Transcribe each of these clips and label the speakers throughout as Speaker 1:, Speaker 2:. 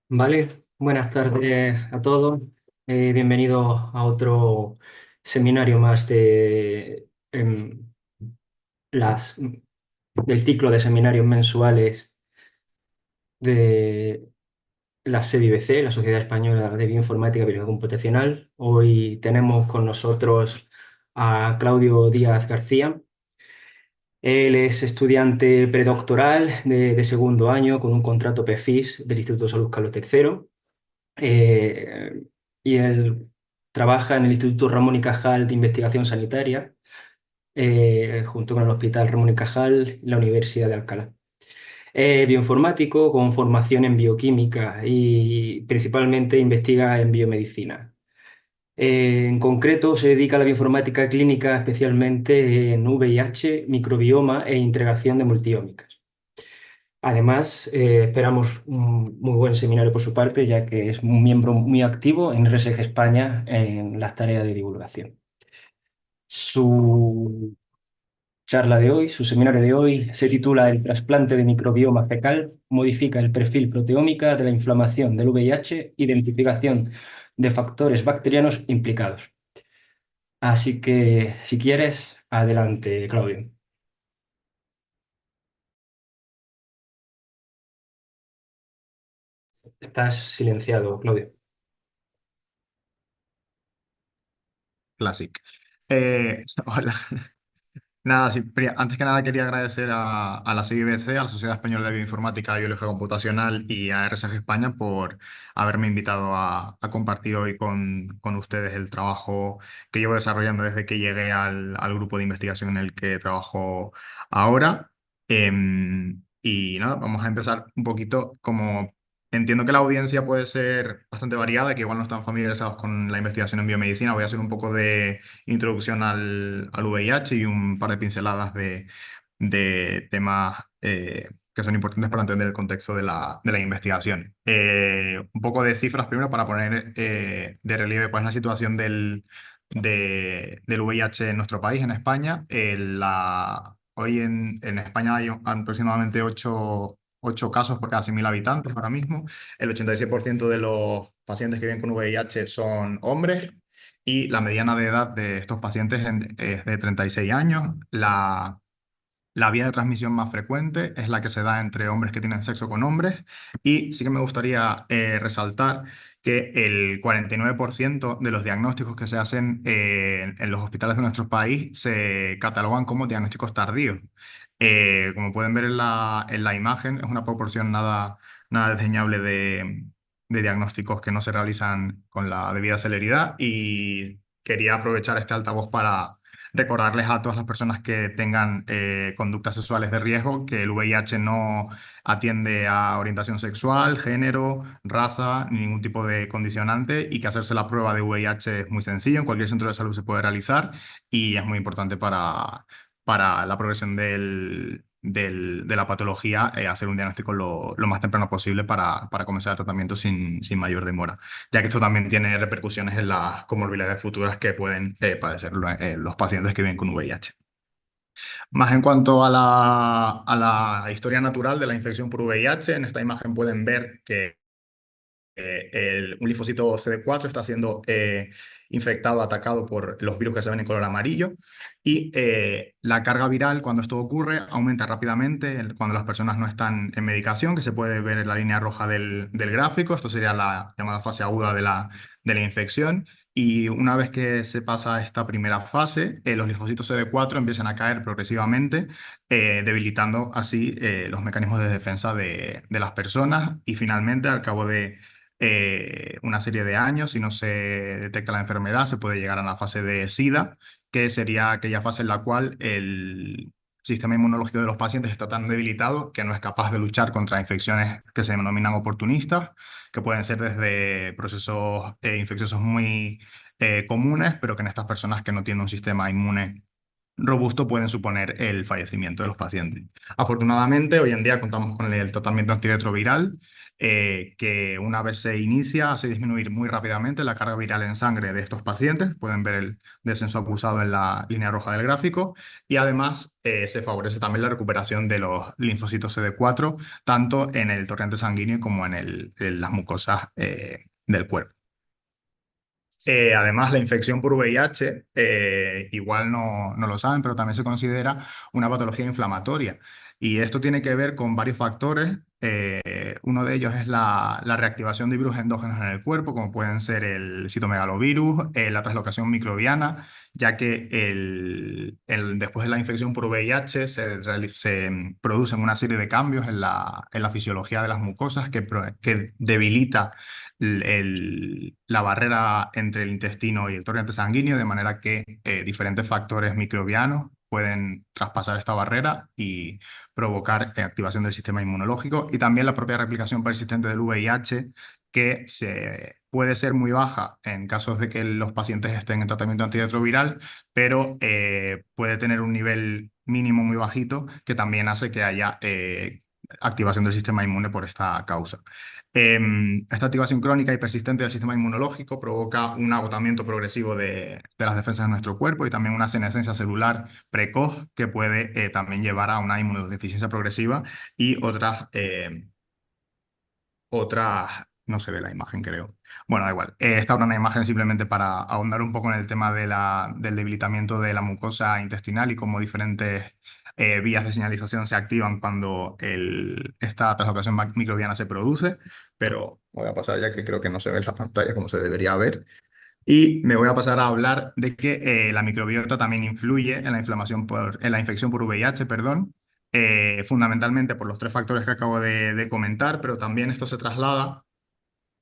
Speaker 1: Vale, buenas tardes a todos. Bienvenidos a otro seminario más las, del ciclo de seminarios mensuales de la SEBIBC, la Sociedad Española de Bioinformática y Biología Computacional. Hoy tenemos con nosotros a Claudio Díaz García. Él es estudiante predoctoral de segundo año con un contrato PFIS del Instituto de Salud Carlos III. eh, y él trabaja en el Instituto Ramón y Cajal de Investigación Sanitaria, junto con el Hospital Ramón y Cajal y la Universidad de Alcalá. Bioinformático con formación en bioquímica y principalmente investiga en biomedicina. En concreto, se dedica a la bioinformática clínica, especialmente en VIH, microbioma e integración de multiómicas. Además, esperamos un muy buen seminario por su parte, ya que es un miembro muy activo en RSG España en las tareas de divulgación. Su charla de hoy, su seminario de hoy, se titula El trasplante de microbioma fecal modifica el perfil proteómica de la inflamación del VIH, identificación de factores bacterianos implicados. Así que, si quieres, adelante, Claudio. Estás silenciado, Claudio.
Speaker 2: Classic. Hola. Nada, sí, antes que nada quería agradecer a la CIBC, a la Sociedad Española de Bioinformática y Biología Computacional y a RSG España por haberme invitado a compartir hoy con ustedes el trabajo que llevo desarrollando desde que llegué al grupo de investigación en el que trabajo ahora. Y nada, vamos a empezar un poquito como... Entiendo que la audiencia puede ser bastante variada, que igual no están familiarizados con la investigación en biomedicina. Voy a hacer un poco de introducción al VIH y un par de pinceladas de temas que son importantes para entender el contexto de la investigación. Un poco de cifras primero para poner de relieve cuál es la situación del VIH en nuestro país, en España. Hoy en España hay aproximadamente ocho casos por cada 100.000 habitantes ahora mismo. El 86% de los pacientes que viven con VIH son hombres y la mediana de edad de estos pacientes es de 36 años. La vía de transmisión más frecuente es la que se da entre hombres que tienen sexo con hombres y sí que me gustaría resaltar que el 49% de los diagnósticos que se hacen en los hospitales de nuestro país se catalogan como diagnósticos tardíos. Como pueden ver en la imagen, es una proporción nada desdeñable de diagnósticos que no se realizan con la debida celeridad y quería aprovechar este altavoz para recordarles a todas las personas que tengan conductas sexuales de riesgo que el VIH no atiende a orientación sexual, género, raza, ni ningún tipo de condicionante y que hacerse la prueba de VIH es muy sencillo, en cualquier centro de salud se puede realizar y es muy importante para la progresión de la patología, hacer un diagnóstico lo más temprano posible para comenzar el tratamiento sin mayor demora, ya que esto también tiene repercusiones en las comorbilidades futuras que pueden padecer los pacientes que viven con VIH. Más en cuanto a la historia natural de la infección por VIH, en esta imagen pueden ver que un linfocito CD4 está siendo infectado, atacado por los virus que se ven en color amarillo y la carga viral cuando esto ocurre aumenta rápidamente cuando las personas no están en medicación, que se puede ver en la línea roja del gráfico. Esto sería la llamada fase aguda de la infección. Y una vez que se pasa esta primera fase, los linfocitos CD4 empiezan a caer progresivamente, debilitando así los mecanismos de defensa de las personas. Y finalmente, al cabo de una serie de años, si no se detecta la enfermedad, se puede llegar a la fase de SIDA, que sería aquella fase en la cual el sistema inmunológico de los pacientes está tan debilitado que no es capaz de luchar contra infecciones que se denominan oportunistas, que pueden ser desde procesos infecciosos muy comunes, pero que en estas personas que no tienen un sistema inmune robusto pueden suponer el fallecimiento de los pacientes. Afortunadamente, hoy en día contamos con el tratamiento antirretroviral, que una vez se inicia hace disminuir muy rápidamente la carga viral en sangre de estos pacientes. Pueden ver el descenso acusado en la línea roja del gráfico. Y además se favorece también la recuperación de los linfocitos CD4, tanto en el torrente sanguíneo como en las mucosas del cuerpo. Además, la infección por VIH, igual no lo saben, pero también se considera una patología inflamatoria. Y esto tiene que ver con varios factores. Uno de ellos es la reactivación de virus endógenos en el cuerpo, como pueden ser el citomegalovirus, la translocación microbiana, ya que después de la infección por VIH se producen una serie de cambios en la fisiología de las mucosas que debilita la barrera entre el intestino y el torrente sanguíneo, de manera que diferentes factores microbianos pueden traspasar esta barrera y provocar activación del sistema inmunológico, y también la propia replicación persistente del VIH, que puede ser muy baja en casos de que los pacientes estén en tratamiento antirretroviral, pero puede tener un nivel mínimo muy bajito que también hace que haya activación del sistema inmune por esta causa. Esta activación crónica y persistente del sistema inmunológico provoca un agotamiento progresivo de las defensas de nuestro cuerpo y también una senescencia celular precoz que puede también llevar a una inmunodeficiencia progresiva y no se ve la imagen, creo. Bueno, da igual. Esta era una imagen simplemente para ahondar un poco en el tema del debilitamiento de la mucosa intestinal y cómo diferentes vías de señalización se activan cuando esta translocación microbiana se produce. Pero voy a pasar ya que creo que no se ve en la pantalla como se debería ver. Y me voy a pasar a hablar de que la microbiota también influye en la en la infección por VIH, perdón, fundamentalmente por los tres factores que acabo de comentar, pero también esto se traslada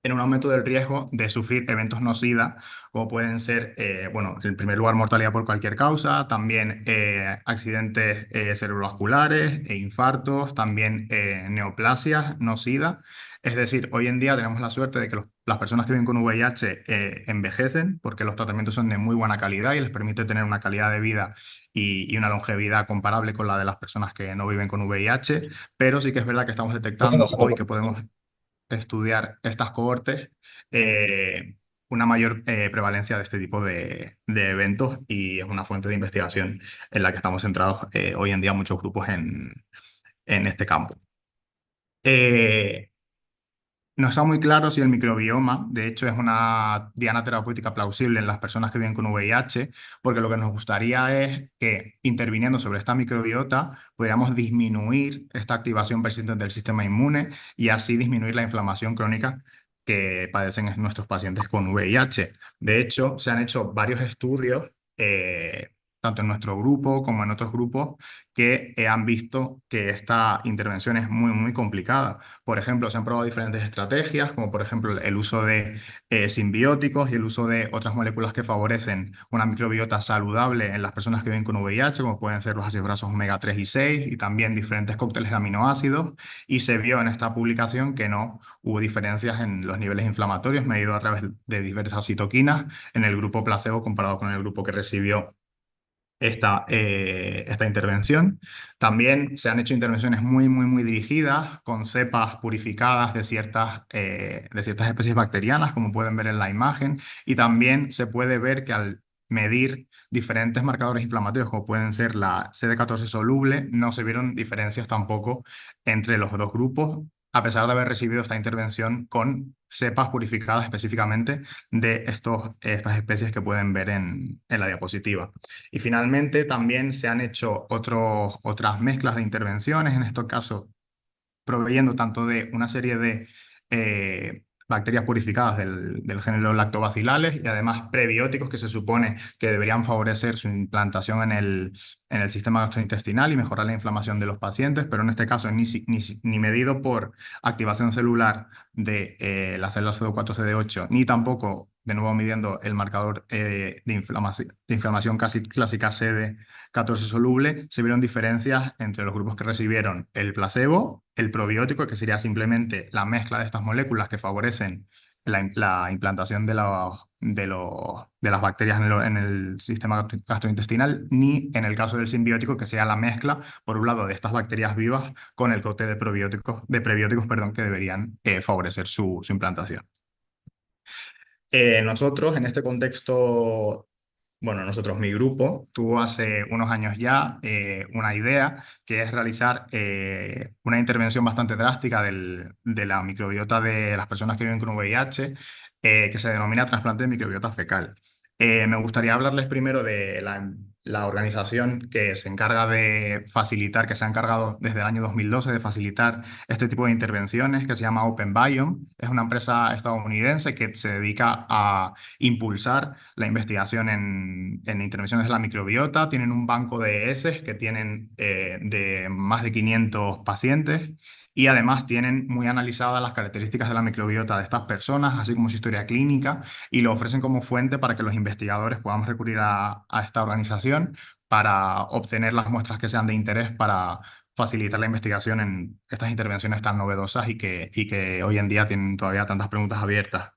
Speaker 2: en un aumento del riesgo de sufrir eventos no SIDA, como pueden ser, bueno, en primer lugar, mortalidad por cualquier causa, también accidentes cerebrovasculares e infartos, también neoplasias no SIDA. Es decir, hoy en día tenemos la suerte de que las personas que viven con VIH envejecen porque los tratamientos son de muy buena calidad y les permite tener una calidad de vida y una longevidad comparable con la de las personas que no viven con VIH, pero sí que es verdad que estamos detectando hoy que podemos estudiar estas cohortes, eh, una mayor prevalencia de este tipo de eventos, y es una fuente de investigación en la que estamos centrados hoy en día muchos grupos en este campo. Eh, no está muy claro si el microbioma, de hecho, es una diana terapéutica plausible en las personas que viven con VIH, porque lo que nos gustaría es que, interviniendo sobre esta microbiota, pudiéramos disminuir esta activación persistente del sistema inmune y así disminuir la inflamación crónica que padecen nuestros pacientes con VIH. De hecho, se han hecho varios estudios, tanto en nuestro grupo como en otros grupos, que han visto que esta intervención es muy, muy complicada. Por ejemplo, se han probado diferentes estrategias, como por ejemplo el uso de simbióticos y el uso de otras moléculas que favorecen una microbiota saludable en las personas que viven con VIH, como pueden ser los ácidos grasos omega 3 y 6, y también diferentes cócteles de aminoácidos. Y se vio en esta publicación que no hubo diferencias en los niveles inflamatorios medidos a través de diversas citoquinas en el grupo placebo comparado con el grupo que recibió esta intervención. También se han hecho intervenciones muy, muy, muy dirigidas con cepas purificadas de ciertas especies bacterianas, como pueden ver en la imagen, y también se puede ver que al medir diferentes marcadores inflamatorios, como pueden ser la CD14 soluble, no se vieron diferencias tampoco entre los dos grupos, a pesar de haber recibido esta intervención con cepas purificadas específicamente de estas especies que pueden ver en la diapositiva. Y finalmente también se han hecho otras mezclas de intervenciones, en estos casos proveyendo tanto de una serie de bacterias purificadas del género lactobacillales y además prebióticos que se supone que deberían favorecer su implantación en el sistema gastrointestinal y mejorar la inflamación de los pacientes, pero en este caso ni medido por activación celular de las células CD4-CD8, ni tampoco, de nuevo, midiendo el marcador de inflamación casi clásica CD14 soluble, se vieron diferencias entre los grupos que recibieron el placebo, el probiótico, que sería simplemente la mezcla de estas moléculas que favorecen la implantación de las bacterias en el sistema gastrointestinal, ni en el caso del simbiótico, que sea la mezcla, por un lado, de estas bacterias vivas con el cóctel de prebióticos, perdón, que deberían favorecer su implantación. Nosotros, en este contexto, bueno, nosotros, mi grupo, tuvo hace unos años ya una idea que es realizar una intervención bastante drástica de la microbiota de las personas que viven con VIH, que se denomina trasplante de microbiota fecal. Me gustaría hablarles primero de la organización que se encarga de facilitar, que se ha encargado desde el año 2012 de facilitar este tipo de intervenciones, que se llama Open Biome. Es una empresa estadounidense que se dedica a impulsar la investigación en intervenciones de la microbiota. Tienen un banco de heces que tienen de más de 500 pacientes y además tienen muy analizadas las características de la microbiota de estas personas, así como su historia clínica, y lo ofrecen como fuente para que los investigadores podamos recurrir a esta organización para obtener las muestras que sean de interés para facilitar la investigación en estas intervenciones tan novedosas y que hoy en día tienen todavía tantas preguntas abiertas.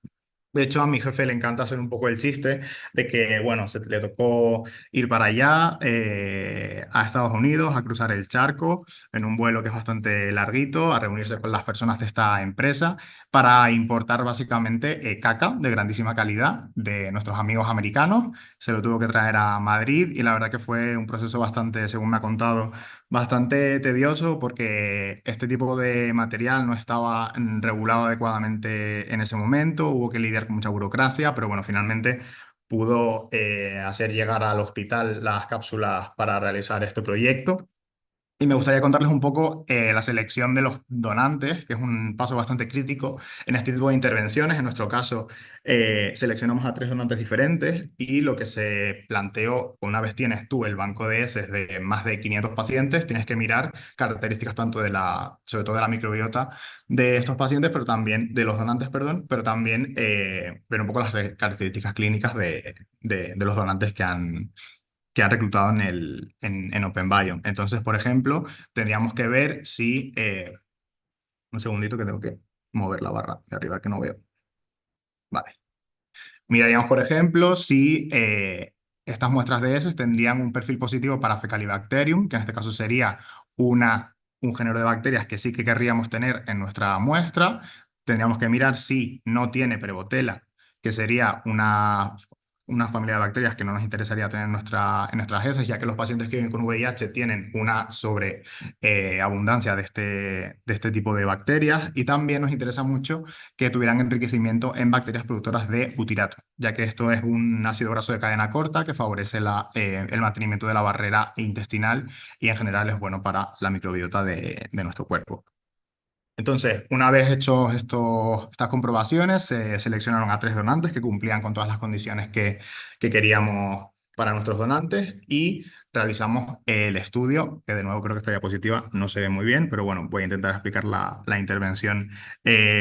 Speaker 2: De hecho, a mi jefe le encanta hacer un poco el chiste de que, bueno, le tocó ir para allá, a Estados Unidos, a cruzar el charco en un vuelo que es bastante larguito, a reunirse con las personas de esta empresa para importar básicamente caca de grandísima calidad de nuestros amigos americanos. Se lo tuvo que traer a Madrid y la verdad que fue un proceso bastante, según me ha contado, bastante tedioso porque este tipo de material no estaba regulado adecuadamente en ese momento, hubo que lidiar con mucha burocracia, pero bueno, finalmente pudo hacer llegar al hospital las cápsulas para realizar este proyecto. Y me gustaría contarles un poco la selección de los donantes, que es un paso bastante crítico en este tipo de intervenciones. En nuestro caso, seleccionamos a 3 donantes diferentes y lo que se planteó, una vez tienes tú el banco de heces de más de 500 pacientes, tienes que mirar características tanto sobre todo de la microbiota de estos pacientes, pero también de los donantes, perdón, pero también ver un poco las características clínicas de los donantes que han reclutado en Open Biome. Entonces, por ejemplo, tendríamos que ver si... un segundito que tengo que mover la barra de arriba que no veo. Vale. Miraríamos, por ejemplo, si estas muestras de heces tendrían un perfil positivo para Fecalibacterium, que en este caso sería un género de bacterias que sí que querríamos tener en nuestra muestra. Tendríamos que mirar si no tiene Prevotella, que sería una familia de bacterias que no nos interesaría tener en nuestras heces, ya que los pacientes que viven con VIH tienen una sobreabundancia de este tipo de bacterias. Y también nos interesa mucho que tuvieran enriquecimiento en bacterias productoras de butirato, ya que esto es un ácido graso de cadena corta que favorece el mantenimiento de la barrera intestinal y en general es bueno para la microbiota de nuestro cuerpo. Entonces, una vez hechos estas comprobaciones, se seleccionaron a 3 donantes que cumplían con todas las condiciones que queríamos para nuestros donantes y realizamos el estudio, que de nuevo creo que esta diapositiva no se ve muy bien, pero bueno, voy a intentar explicar la intervención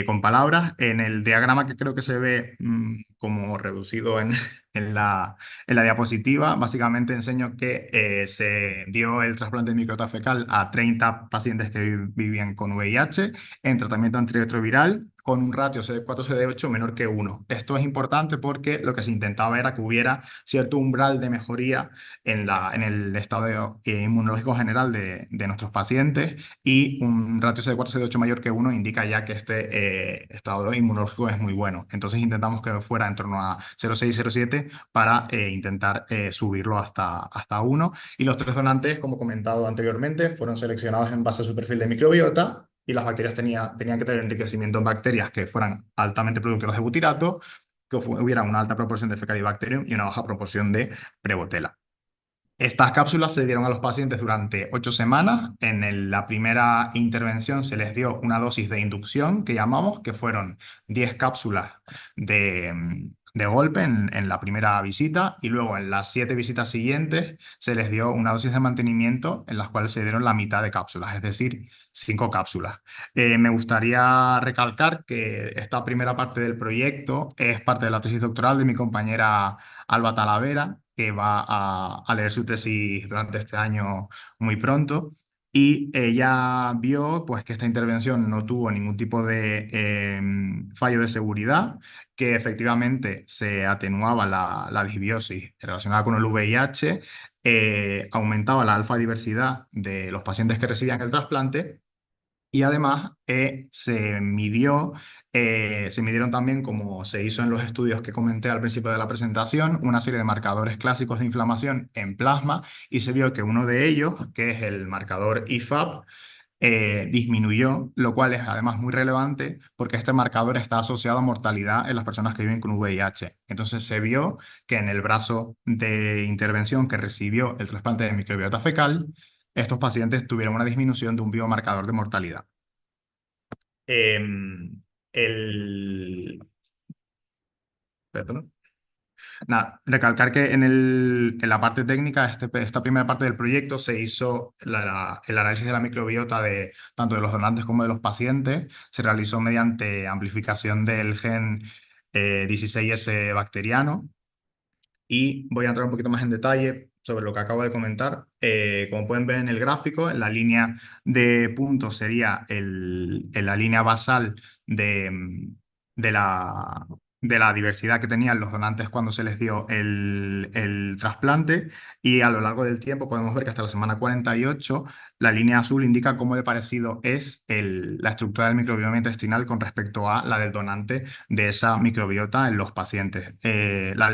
Speaker 2: con palabras. En el diagrama que creo que se ve como reducido en la diapositiva, básicamente enseño que se dio el trasplante de microbiota fecal a 30 pacientes que vivían con VIH en tratamiento antirretroviral con un ratio CD4-CD8 menor que 1. Esto es importante porque lo que se intentaba era que hubiera cierto umbral de mejoría en el estado inmunológico general de nuestros pacientes y un ratio CD4-CD8 mayor que 1 indica ya que este estado inmunológico es muy bueno. Entonces intentamos que fuera en torno a 0,6-0,7 para intentar subirlo hasta 1. Y los 3 donantes, como comentado anteriormente, fueron seleccionados en base a su perfil de microbiota y las bacterias tenían que tener enriquecimiento en bacterias que fueran altamente productoras de butirato, que hubiera una alta proporción de Fecalibacterium y una baja proporción de Prevotella. Estas cápsulas se dieron a los pacientes durante 8 semanas. La primera intervención se les dio una dosis de inducción, que llamamos, que fueron 10 cápsulas de golpe en la primera visita, y luego en las 7 visitas siguientes se les dio una dosis de mantenimiento en las cuales se dieron la mitad de cápsulas, es decir, 5 cápsulas. Me gustaría recalcar que esta primera parte del proyecto es parte de la tesis doctoral de mi compañera Alba Talavera, que va a leer su tesis durante este año muy pronto. Y ella vio pues, que esta intervención no tuvo ningún tipo de fallo de seguridad, que efectivamente se atenuaba la disbiosis relacionada con el VIH, aumentaba la alfa diversidad de los pacientes que recibían el trasplante y además se midieron también, como se hizo en los estudios que comenté al principio de la presentación, una serie de marcadores clásicos de inflamación en plasma y se vio que uno de ellos, que es el marcador IFAP, disminuyó, lo cual es además muy relevante porque este marcador está asociado a mortalidad en las personas que viven con VIH. Entonces se vio que en el brazo de intervención que recibió el trasplante de microbiota fecal, estos pacientes tuvieron una disminución de un biomarcador de mortalidad. Em, el... Perdón. Nada, recalcar que en la parte técnica, esta primera parte del proyecto se hizo el análisis de la microbiota de tanto de los donantes como de los pacientes. Se realizó mediante amplificación del gen 16S bacteriano. Y voy a entrar un poquito más en detalle sobre lo que acabo de comentar. Como pueden ver en el gráfico, en la línea de puntos sería en la línea basal de la, de la diversidad que tenían los donantes cuando se les dio el trasplante. Y a lo largo del tiempo podemos ver que hasta la semana 48 la línea azul indica cómo de parecido es la estructura del microbioma intestinal con respecto a la del donante de esa microbiota en los pacientes. La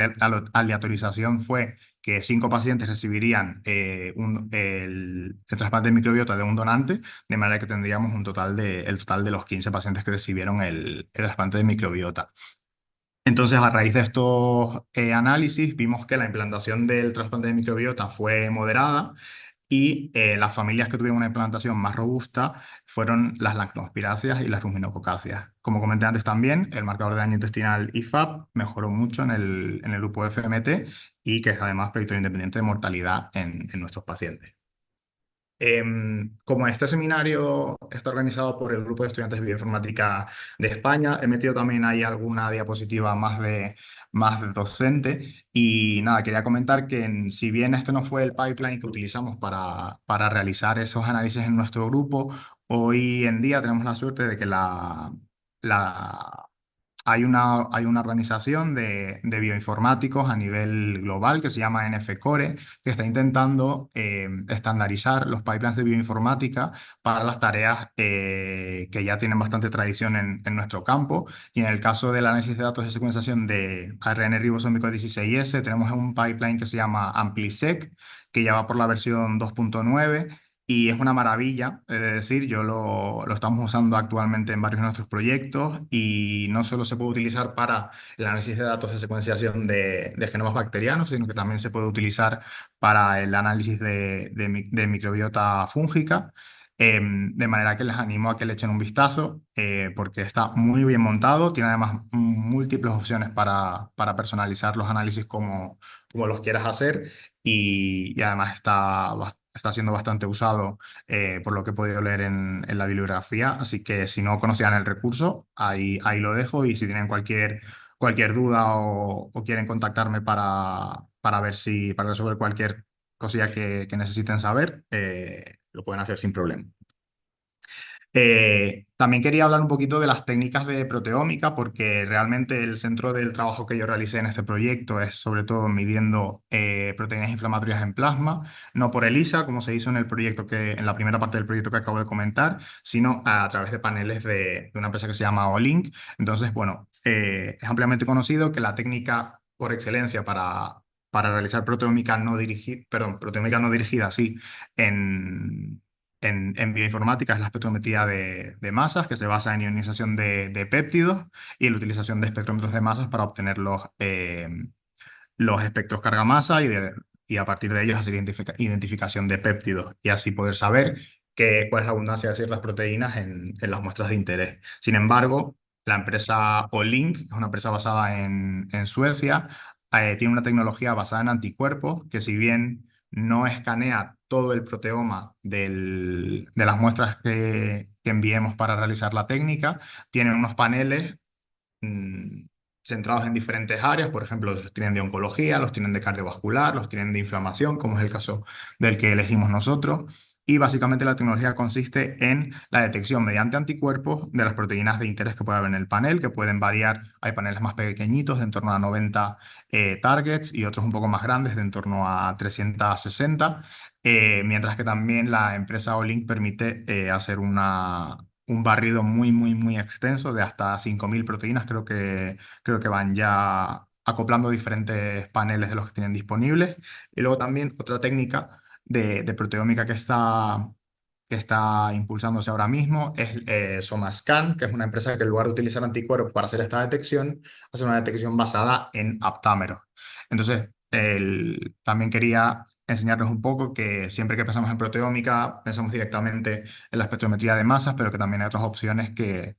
Speaker 2: aleatorización fue que 5 pacientes recibirían el trasplante de microbiota de un donante, de manera que tendríamos el total de los 15 pacientes que recibieron el trasplante de microbiota. Entonces, a raíz de estos análisis, vimos que la implantación del trasplante de microbiota fue moderada y las familias que tuvieron una implantación más robusta fueron las lactospiráceas y las ruminococáceas. Como comenté antes también, el marcador de daño intestinal IFAP mejoró mucho en el grupo FMT y que es además predictor independiente de mortalidad en nuestros pacientes. Como este seminario está organizado por el Grupo de Estudiantes de Bioinformática de España, he metido también ahí alguna diapositiva más de docente. Y nada, quería comentar que si bien este no fue el pipeline que utilizamos para realizar esos análisis en nuestro grupo, hoy en día tenemos la suerte de que la hay una organización de bioinformáticos a nivel global que se llama NFCore, que está intentando estandarizar los pipelines de bioinformática para las tareas que ya tienen bastante tradición en nuestro campo. Y en el caso del análisis de datos de secuenciación de ARN ribosómico 16S, tenemos un pipeline que se llama AmpliSec, que ya va por la versión 2.9. Y es una maravilla, es decir, lo estamos usando actualmente en varios de nuestros proyectos y no solo se puede utilizar para el análisis de datos de secuenciación de genomas bacterianos, sino que también se puede utilizar para el análisis de microbiota fúngica. De manera que les animo a que le echen un vistazo porque está muy bien montado, tiene además múltiples opciones para personalizar los análisis como los quieras hacer y además está siendo bastante usado por lo que he podido leer en la bibliografía. Así que si no conocían el recurso, ahí lo dejo y si tienen cualquier duda o quieren contactarme para resolver cualquier cosilla que necesiten saber, lo pueden hacer sin problema. También quería hablar un poquito de las técnicas de proteómica, porque realmente el centro del trabajo que yo realicé en este proyecto es sobre todo midiendo proteínas inflamatorias en plasma, no por ELISA, como se hizo en la primera parte del proyecto que acabo de comentar, sino a través de paneles de una empresa que se llama Olink. Entonces, bueno, es ampliamente conocido que la técnica por excelencia para realizar proteómica no dirigida, perdón, proteómica no dirigida, sí, en bioinformática es la espectrometría de masas, que se basa en ionización de péptidos y en la utilización de espectrómetros de masas para obtener los espectros carga-masa y a partir de ellos hacer identificación de péptidos y así poder saber cuál es la abundancia de ciertas proteínas en las muestras de interés. Sin embargo, la empresa Olink, que es una empresa basada en Suecia, tiene una tecnología basada en anticuerpos que si bien no escanea todo el proteoma de las muestras que enviemos para realizar la técnica, tienen unos paneles mm, centrados en diferentes áreas, por ejemplo, los tienen de oncología, los tienen de cardiovascular, los tienen de inflamación, como es el caso del que elegimos nosotros. y básicamente la tecnología consiste en la detección mediante anticuerpos de las proteínas de interés que puede haber en el panel, que pueden variar. Hay paneles más pequeñitos de en torno a 90 targets y otros un poco más grandes de en torno a 360, mientras que también la empresa Olink permite hacer un barrido muy, muy, muy extenso de hasta 5.000 proteínas. Creo que van ya acoplando diferentes paneles de los que tienen disponibles. Y luego también otra técnica de proteómica que está impulsándose ahora mismo es SomaScan, que es una empresa que en lugar de utilizar anticuerpos para hacer esta detección, hace una detección basada en aptámeros. Entonces, también quería enseñarles un poco que siempre que pensamos en proteómica, pensamos directamente en la espectrometría de masas, pero que también hay otras opciones que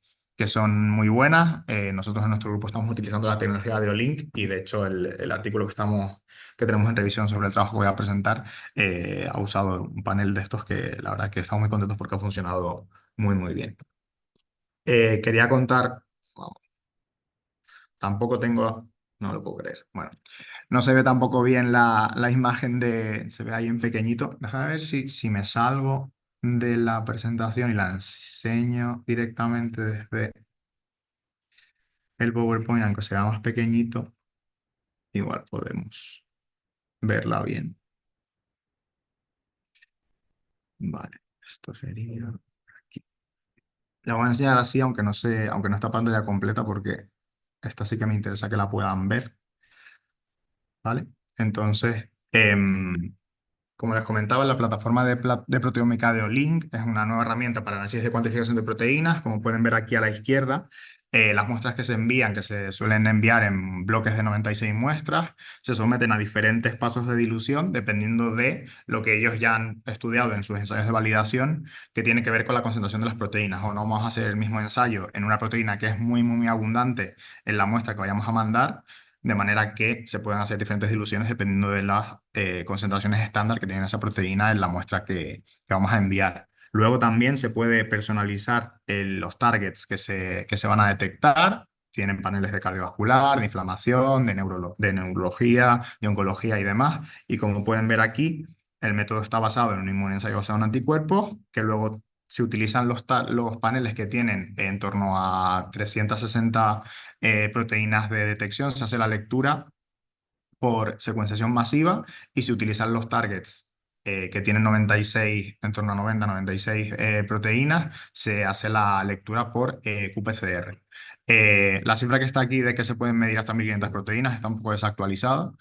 Speaker 2: son muy buenas. Nosotros en nuestro grupo estamos utilizando la tecnología de Olink y de hecho el artículo que tenemos en revisión sobre el trabajo que voy a presentar ha usado un panel de estos que la verdad que estamos muy contentos porque ha funcionado muy muy bien. Quería contar, vamos, tampoco tengo, no lo puedo creer. Bueno, no se ve tampoco bien la imagen se ve ahí en pequeñito. Déjame ver si me salgo de la presentación y la enseño directamente desde el PowerPoint, aunque sea más pequeñito, igual podemos verla bien. Vale, esto sería aquí. La voy a enseñar así, aunque no está pantalla completa, porque esta sí que me interesa que la puedan ver, ¿vale? Entonces, como les comentaba, la plataforma de proteómica de Olink es una nueva herramienta para análisis de cuantificación de proteínas. Como pueden ver aquí a la izquierda, las muestras que se envían, que se suelen enviar en bloques de 96 muestras, se someten a diferentes pasos de dilución dependiendo de lo que ellos ya han estudiado en sus ensayos de validación, que tiene que ver con la concentración de las proteínas. O no vamos a hacer el mismo ensayo en una proteína que es muy, muy, muy abundante en la muestra que vayamos a mandar, de manera que se pueden hacer diferentes diluciones dependiendo de las concentraciones estándar que tiene esa proteína en la muestra que vamos a enviar. Luego también se puede personalizar los targets que se van a detectar. Tienen paneles de cardiovascular, de inflamación, de neurología, de oncología y demás. Y como pueden ver aquí, el método está basado en un inmunensayo basado en anticuerpos, que luego se utilizan los paneles que tienen en torno a 360 proteínas de detección. Se hace la lectura por secuenciación masiva y se utilizan los targets que tienen 96, en torno a 96 proteínas, se hace la lectura por qPCR. La cifra que está aquí de que se pueden medir hasta 1.500 proteínas está un poco desactualizada,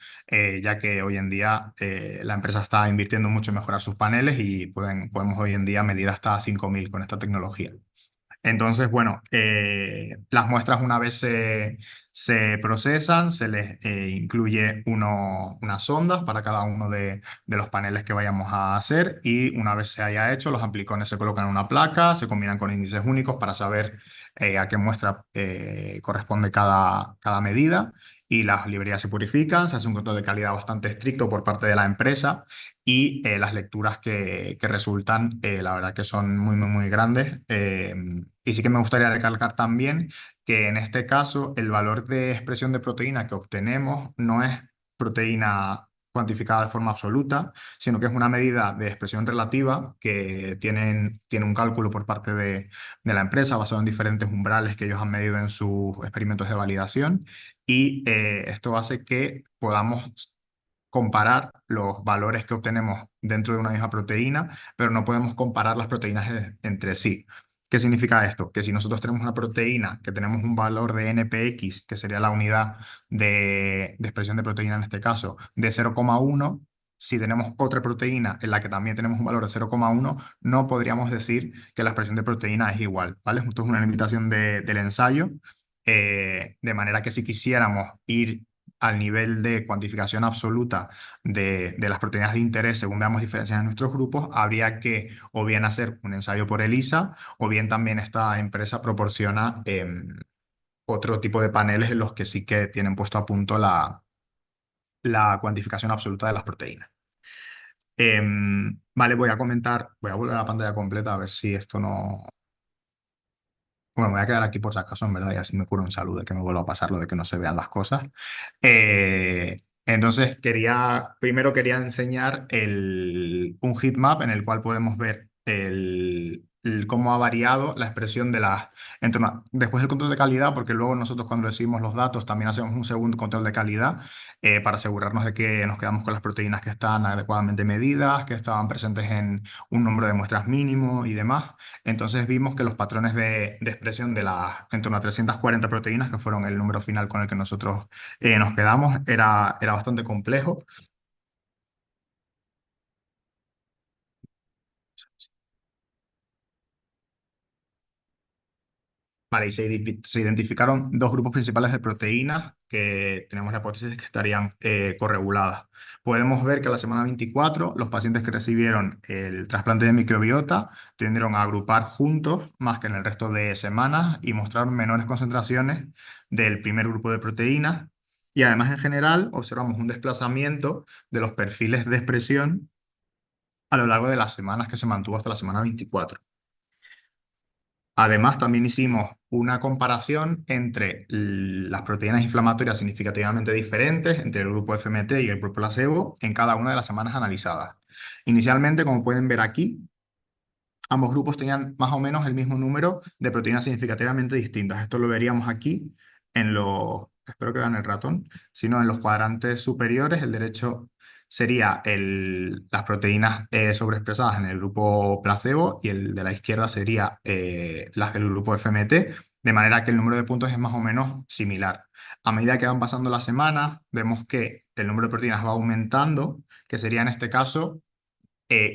Speaker 2: ya que hoy en día la empresa está invirtiendo mucho en mejorar sus paneles y podemos hoy en día medir hasta 5.000 con esta tecnología. Entonces, bueno, las muestras una vez se procesan, se les incluye unas sondas para cada uno de los paneles que vayamos a hacer y una vez se haya hecho, los amplicones se colocan en una placa, se combinan con índices únicos para saber a qué muestra corresponde cada medida y las librerías se purifican, se hace un control de calidad bastante estricto por parte de la empresa y las lecturas que resultan, la verdad que son muy, muy, muy grandes. Y sí que me gustaría recalcar también que en este caso el valor de expresión de proteína que obtenemos no es proteína cuantificada de forma absoluta, sino que es una medida de expresión relativa que tiene un cálculo por parte de la empresa basado en diferentes umbrales que ellos han medido en sus experimentos de validación y esto hace que podamos comparar los valores que obtenemos dentro de una misma proteína, pero no podemos comparar las proteínas entre sí. ¿Qué significa esto? Que si nosotros tenemos una proteína que tenemos un valor de NPX, que sería la unidad de expresión de proteína en este caso, de 0,1, si tenemos otra proteína en la que también tenemos un valor de 0,1, no podríamos decir que la expresión de proteína es igual, ¿vale? Esto es una limitación del ensayo, de manera que si quisiéramos ir al nivel de cuantificación absoluta de las proteínas de interés, según veamos diferencias en nuestros grupos, habría que o bien hacer un ensayo por ELISA, o bien también esta empresa proporciona otro tipo de paneles en los que sí que tienen puesto a punto la cuantificación absoluta de las proteínas. Vale, voy a volver a la pantalla completa a ver si esto no... Bueno, me voy a quedar aquí por si acaso, en verdad, y así me curo en salud de que me vuelva a pasar lo de que no se vean las cosas. Entonces, primero quería enseñar un heatmap en el cual podemos ver cómo ha variado la expresión de las... Después del control de calidad, porque luego nosotros cuando decimos los datos también hacemos un segundo control de calidad para asegurarnos de que nos quedamos con las proteínas que están adecuadamente medidas, que estaban presentes en un número de muestras mínimo y demás. Entonces vimos que los patrones de expresión de las en torno a 340 proteínas, que fueron el número final con el que nosotros nos quedamos, era bastante complejo. Vale, y se identificaron dos grupos principales de proteínas que tenemos la hipótesis que estarían correguladas. Podemos ver que a la semana 24 los pacientes que recibieron el trasplante de microbiota tendieron a agrupar juntos más que en el resto de semanas y mostraron menores concentraciones del primer grupo de proteínas. Y además, en general, observamos un desplazamiento de los perfiles de expresión a lo largo de las semanas que se mantuvo hasta la semana 24. Además, también hicimos una comparación entre las proteínas inflamatorias significativamente diferentes entre el grupo FMT y el grupo placebo en cada una de las semanas analizadas. Inicialmente, como pueden ver aquí, ambos grupos tenían más o menos el mismo número de proteínas significativamente distintas. Esto lo veríamos aquí en los, espero que vean el ratón, sino en los cuadrantes superiores. El derecho sería las proteínas sobreexpresadas en el grupo placebo y el de la izquierda sería el grupo FMT, de manera que el número de puntos es más o menos similar. A medida que van pasando las semanas, vemos que el número de proteínas va aumentando, que sería en este caso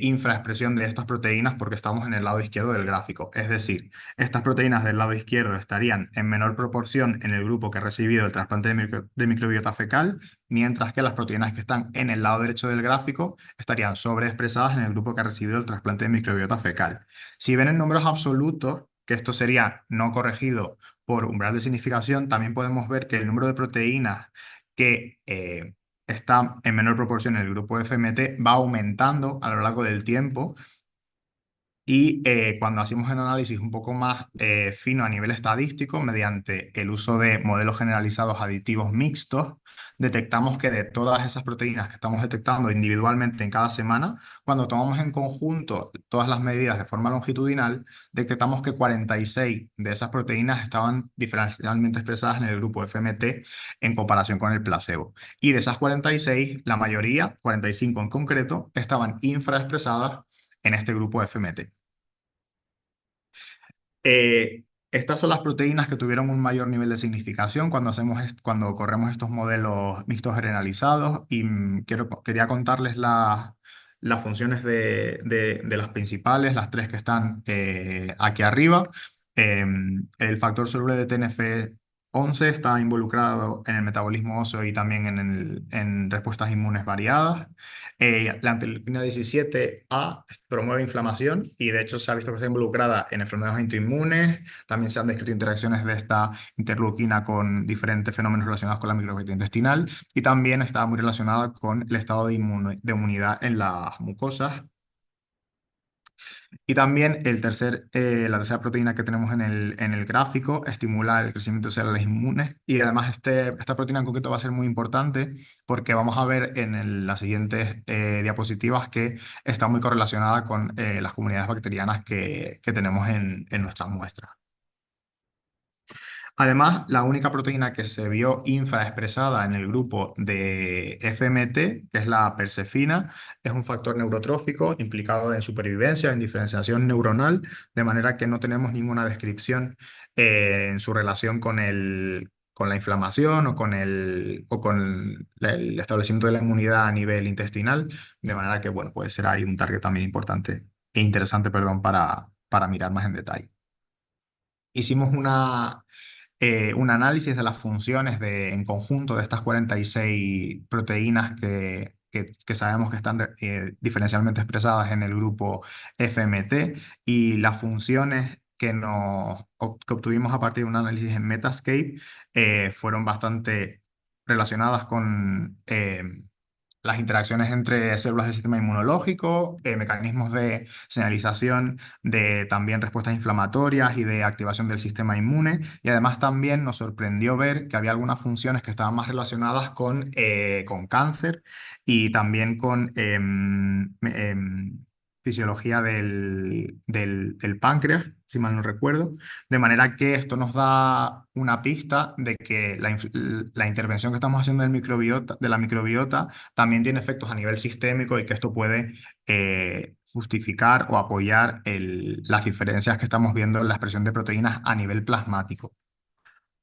Speaker 2: infraexpresión de estas proteínas porque estamos en el lado izquierdo del gráfico. Es decir, estas proteínas del lado izquierdo estarían en menor proporción en el grupo que ha recibido el trasplante de microbiota fecal, mientras que las proteínas que están en el lado derecho del gráfico estarían sobreexpresadas en el grupo que ha recibido el trasplante de microbiota fecal. Si ven en números absolutos, que esto sería no corregido por umbral de significación, también podemos ver que el número de proteínas que está en menor proporción en el grupo FMT, va aumentando a lo largo del tiempo y cuando hacemos un análisis un poco más fino a nivel estadístico, mediante el uso de modelos generalizados aditivos mixtos, detectamos que de todas esas proteínas que estamos detectando individualmente en cada semana, cuando tomamos en conjunto todas las medidas de forma longitudinal, detectamos que 46 de esas proteínas estaban diferencialmente expresadas en el grupo FMT en comparación con el placebo. Y de esas 46, la mayoría, 45 en concreto, estaban infraexpresadas en este grupo FMT. Estas son las proteínas que tuvieron un mayor nivel de significación cuando corremos estos modelos mixtos generalizados y quería contarles las funciones de las principales, las tres que están aquí arriba. El factor soluble de TNF11 está involucrado en el metabolismo óseo y también en respuestas inmunes variadas. La interleucina 17A promueve inflamación y de hecho se ha visto que está involucrada en enfermedades autoinmunes. También se han descrito interacciones de esta interleuquina con diferentes fenómenos relacionados con la microbiota intestinal y también está muy relacionada con el estado de inmunidad en las mucosas. Y también la tercera proteína que tenemos en el gráfico estimula el crecimiento de células inmunes y además esta proteína en concreto va a ser muy importante porque vamos a ver en las siguientes diapositivas que está muy correlacionada con las comunidades bacterianas que tenemos en nuestras muestras. Además, la única proteína que se vio infraexpresada en el grupo de FMT, que es la persefina, es un factor neurotrófico implicado en supervivencia, en diferenciación neuronal, de manera que no tenemos ninguna descripción en su relación con la inflamación o con el establecimiento de la inmunidad a nivel intestinal, de manera que, bueno, puede ser ahí un target también importante e interesante, perdón, para mirar más en detalle. Hicimos un análisis de las funciones en conjunto de estas 46 proteínas que sabemos que están diferencialmente expresadas en el grupo FMT y las funciones que obtuvimos a partir de un análisis en Metascape fueron bastante relacionadas las interacciones entre células del sistema inmunológico, mecanismos de señalización de también respuestas inflamatorias y de activación del sistema inmune. Y además también nos sorprendió ver que había algunas funciones que estaban más relacionadas con cáncer y también con fisiología del páncreas, si mal no recuerdo. De manera que esto nos da una pista de que la intervención que estamos haciendo de la microbiota también tiene efectos a nivel sistémico y que esto puede justificar o apoyar las diferencias que estamos viendo en la expresión de proteínas a nivel plasmático.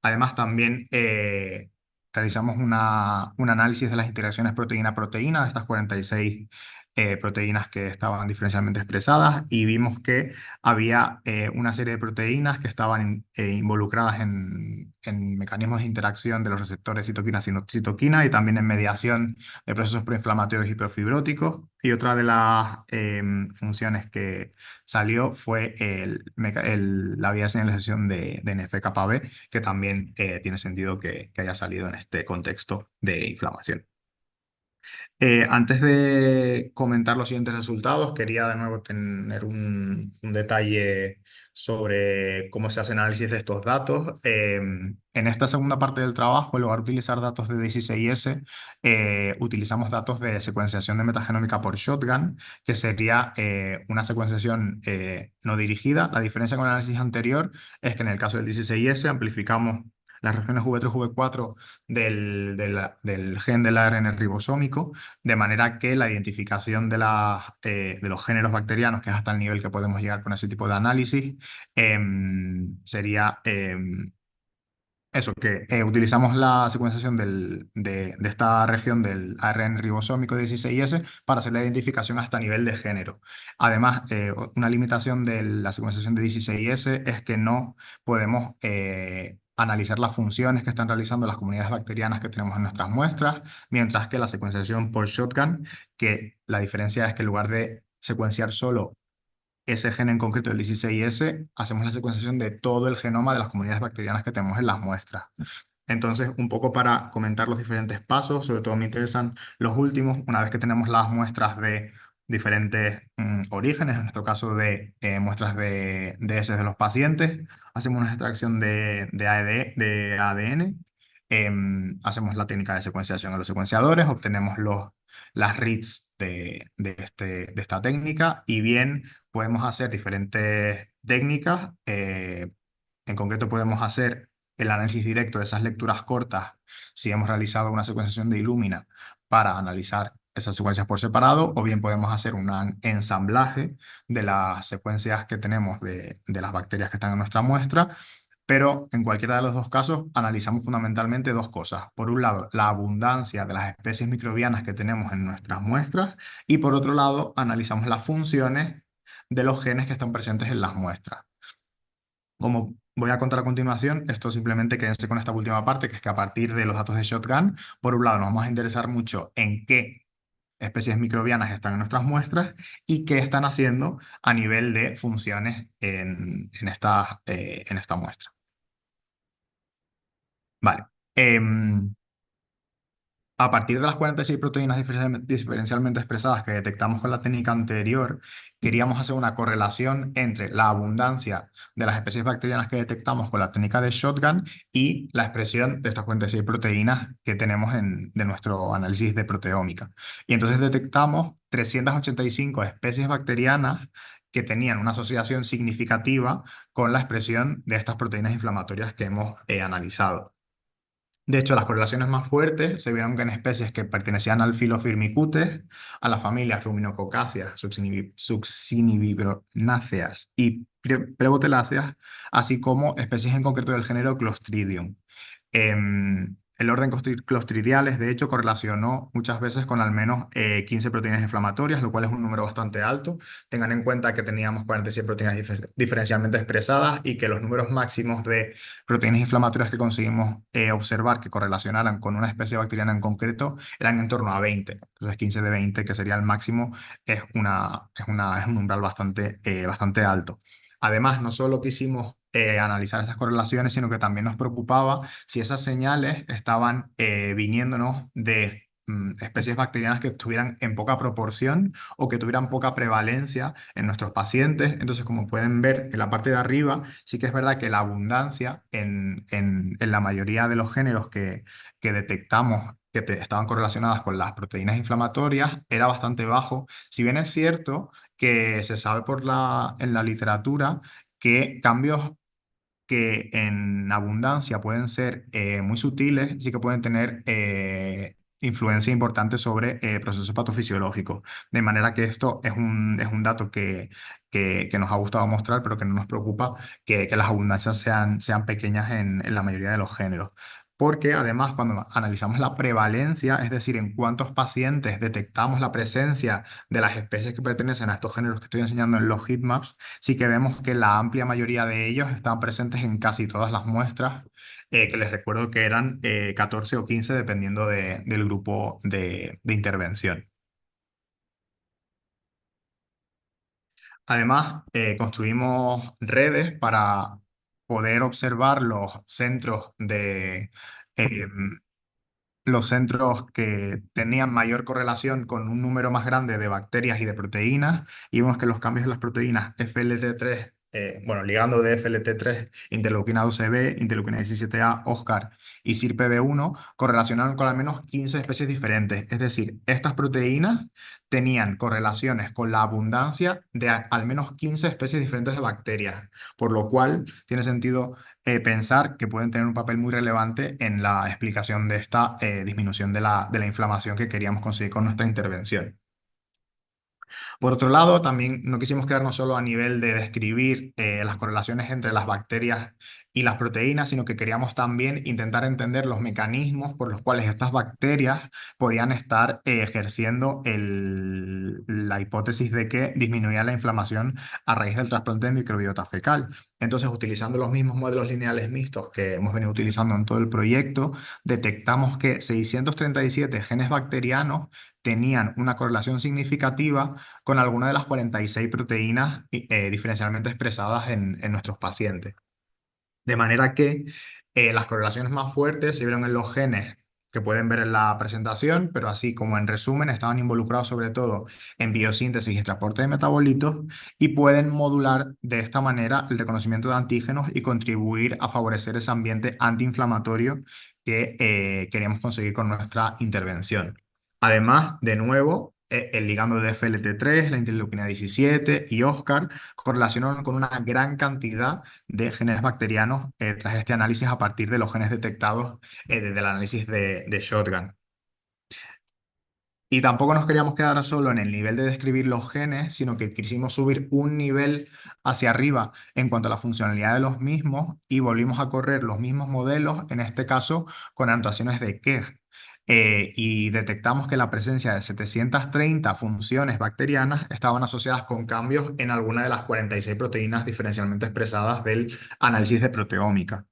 Speaker 2: Además, también realizamos un análisis de las interacciones proteína-proteína de estas 46 proteínas que estaban diferencialmente expresadas y vimos que había una serie de proteínas que estaban involucradas en mecanismos de interacción de los receptores citoquina y también en mediación de procesos proinflamatorios y profibróticos. Y otra de las funciones que salió fue la vía de señalización de NF-κB, que también tiene sentido que haya salido en este contexto de inflamación. Antes de comentar los siguientes resultados, quería de nuevo tener un detalle sobre cómo se hace análisis de estos datos. En esta segunda parte del trabajo, en lugar de utilizar datos de 16S, utilizamos datos de secuenciación de metagenómica por shotgun, que sería una secuenciación no dirigida. La diferencia con el análisis anterior es que en el caso del 16S amplificamos las regiones V3, V4 del gen del ARN ribosómico, de manera que la identificación de los géneros bacterianos, que es hasta el nivel que podemos llegar con ese tipo de análisis, sería eso, que utilizamos la secuenciación de esta región del ARN ribosómico 16S para hacer la identificación hasta nivel de género. Además, una limitación de la secuenciación de 16S es que no podemos analizar las funciones que están realizando las comunidades bacterianas que tenemos en nuestras muestras, mientras que la secuenciación por shotgun, que la diferencia es que en lugar de secuenciar solo ese gen en concreto, el 16S, hacemos la secuenciación de todo el genoma de las comunidades bacterianas que tenemos en las muestras. Entonces, un poco para comentar los diferentes pasos, sobre todo me interesan los últimos, una vez que tenemos las muestras de diferentes orígenes, en nuestro caso de muestras de heces de los pacientes, hacemos una extracción de ADN, hacemos la técnica de secuenciación en los secuenciadores, obtenemos las reads de esta técnica y bien podemos hacer diferentes técnicas. En concreto podemos hacer el análisis directo de esas lecturas cortas si hemos realizado una secuenciación de Illumina para analizar esas secuencias por separado, o bien podemos hacer un ensamblaje de las secuencias que tenemos de las bacterias que están en nuestra muestra. Pero en cualquiera de los dos casos analizamos fundamentalmente dos cosas. Por un lado, la abundancia de las especies microbianas que tenemos en nuestras muestras y por otro lado, analizamos las funciones de los genes que están presentes en las muestras. Como voy a contar a continuación, esto simplemente quédense con esta última parte, que es que a partir de los datos de Shotgun, por un lado nos vamos a interesar mucho en qué especies microbianas están en nuestras muestras y qué están haciendo a nivel de funciones en esta muestra. Vale. A partir de las 46 proteínas diferencialmente expresadas que detectamos con la técnica anterior, queríamos hacer una correlación entre la abundancia de las especies bacterianas que detectamos con la técnica de shotgun y la expresión de estas 46 proteínas que tenemos de nuestro análisis de proteómica. Y entonces detectamos 385 especies bacterianas que tenían una asociación significativa con la expresión de estas proteínas inflamatorias que hemos analizado. De hecho, las correlaciones más fuertes se vieron que en especies que pertenecían al filo Firmicutes, a las familias Ruminococcaceae, Succinivibraceae y Preboteláceas, así como especies en concreto del género Clostridium. El orden Clostridiales, de hecho, correlacionó muchas veces con al menos 15 proteínas inflamatorias, lo cual es un número bastante alto. Tengan en cuenta que teníamos 46 proteínas diferencialmente expresadas y que los números máximos de proteínas inflamatorias que conseguimos observar que correlacionaran con una especie bacteriana en concreto eran en torno a 20. Entonces 15 de 20, que sería el máximo, es un umbral bastante alto. Además, no solo quisimos analizar estas correlaciones, sino que también nos preocupaba si esas señales estaban viniéndonos de especies bacterianas que estuvieran en poca proporción o que tuvieran poca prevalencia en nuestros pacientes. Entonces, como pueden ver en la parte de arriba, sí que es verdad que la abundancia en la mayoría de los géneros que detectamos que estaban correlacionadas con las proteínas inflamatorias era bastante bajo. Si bien es cierto que se sabe en la literatura que cambios que en abundancia pueden ser muy sutiles, sí que pueden tener influencia importante sobre procesos patofisiológicos. De manera que esto es un dato que nos ha gustado mostrar, pero que no nos preocupa que las abundancias sean pequeñas en la mayoría de los géneros. Porque además cuando analizamos la prevalencia, es decir, en cuántos pacientes detectamos la presencia de las especies que pertenecen a estos géneros que estoy enseñando en los heatmaps, sí que vemos que la amplia mayoría de ellos estaban presentes en casi todas las muestras, que les recuerdo que eran 14 o 15 dependiendo del grupo de intervención. Además, construimos redes para poder observar eh, los centros que tenían mayor correlación con un número más grande de bacterias y de proteínas, y vemos que los cambios en las proteínas FLT3, bueno, ligando de FLT3, interleuquina 12B, interleuquina 17A, OSCAR y SIRPB1, correlacionaron con al menos 15 especies diferentes. Es decir, estas proteínas tenían correlaciones con la abundancia de al menos 15 especies diferentes de bacterias, por lo cual tiene sentido pensar que pueden tener un papel muy relevante en la explicación de esta disminución de la inflamación que queríamos conseguir con nuestra intervención. Por otro lado, también no quisimos quedarnos solo a nivel de describir las correlaciones entre las bacterias y las proteínas, sino que queríamos también intentar entender los mecanismos por los cuales estas bacterias podían estar ejerciendo la hipótesis de que disminuía la inflamación a raíz del trasplante de microbiota fecal. Entonces, utilizando los mismos modelos lineales mixtos que hemos venido utilizando en todo el proyecto, detectamos que 637 genes bacterianos tenían una correlación significativa con alguna de las 46 proteínas diferencialmente expresadas en nuestros pacientes. De manera que las correlaciones más fuertes se vieron en los genes que pueden ver en la presentación, pero así como en resumen, estaban involucrados sobre todo en biosíntesis y transporte de metabolitos y pueden modular de esta manera el reconocimiento de antígenos y contribuir a favorecer ese ambiente antiinflamatorio que queríamos conseguir con nuestra intervención. Además, de nuevo, el ligando de FLT3, la interleuquina 17 y OSCAR correlacionaron con una gran cantidad de genes bacterianos tras este análisis a partir de los genes detectados desde el análisis de Shotgun. Y tampoco nos queríamos quedar solo en el nivel de describir los genes, sino que quisimos subir un nivel hacia arriba en cuanto a la funcionalidad de los mismos y volvimos a correr los mismos modelos, en este caso con anotaciones de Kegg. Y detectamos que la presencia de 730 funciones bacterianas estaban asociadas con cambios en alguna de las 46 proteínas diferencialmente expresadas del análisis de proteómica.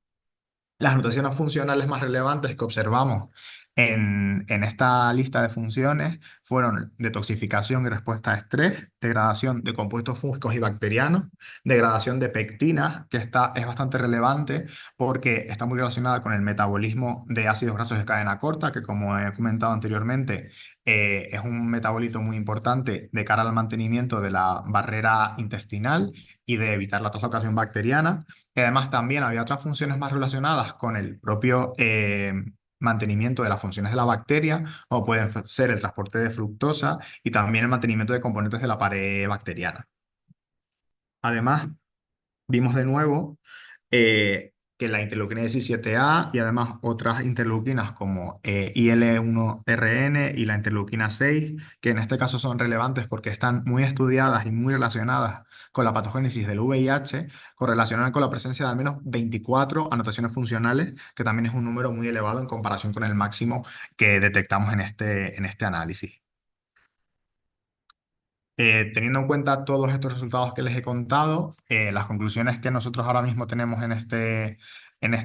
Speaker 2: Las notaciones funcionales más relevantes que observamos en esta lista de funciones fueron detoxificación y respuesta a estrés, degradación de compuestos fúngicos y bacterianos, degradación de pectinas, que esta es bastante relevante porque está muy relacionada con el metabolismo de ácidos grasos de cadena corta, que como he comentado anteriormente, es un metabolito muy importante de cara al mantenimiento de la barrera intestinal y de evitar la translocación bacteriana. Y además también había otras funciones más relacionadas con el propio mantenimiento de las funciones de la bacteria, como pueden ser el transporte de fructosa y también el mantenimiento de componentes de la pared bacteriana. Además, vimos de nuevo que la interleuquina 17A y además otras interleuquinas como IL-1RN y la interleuquina 6, que en este caso son relevantes porque están muy estudiadas y muy relacionadas con la patogénesis del VIH, correlacionan con la presencia de al menos 24 anotaciones funcionales, que también es un número muy elevado en comparación con el máximo que detectamos en este análisis. Teniendo en cuenta todos estos resultados que les he contado, las conclusiones que nosotros ahora mismo tenemos en este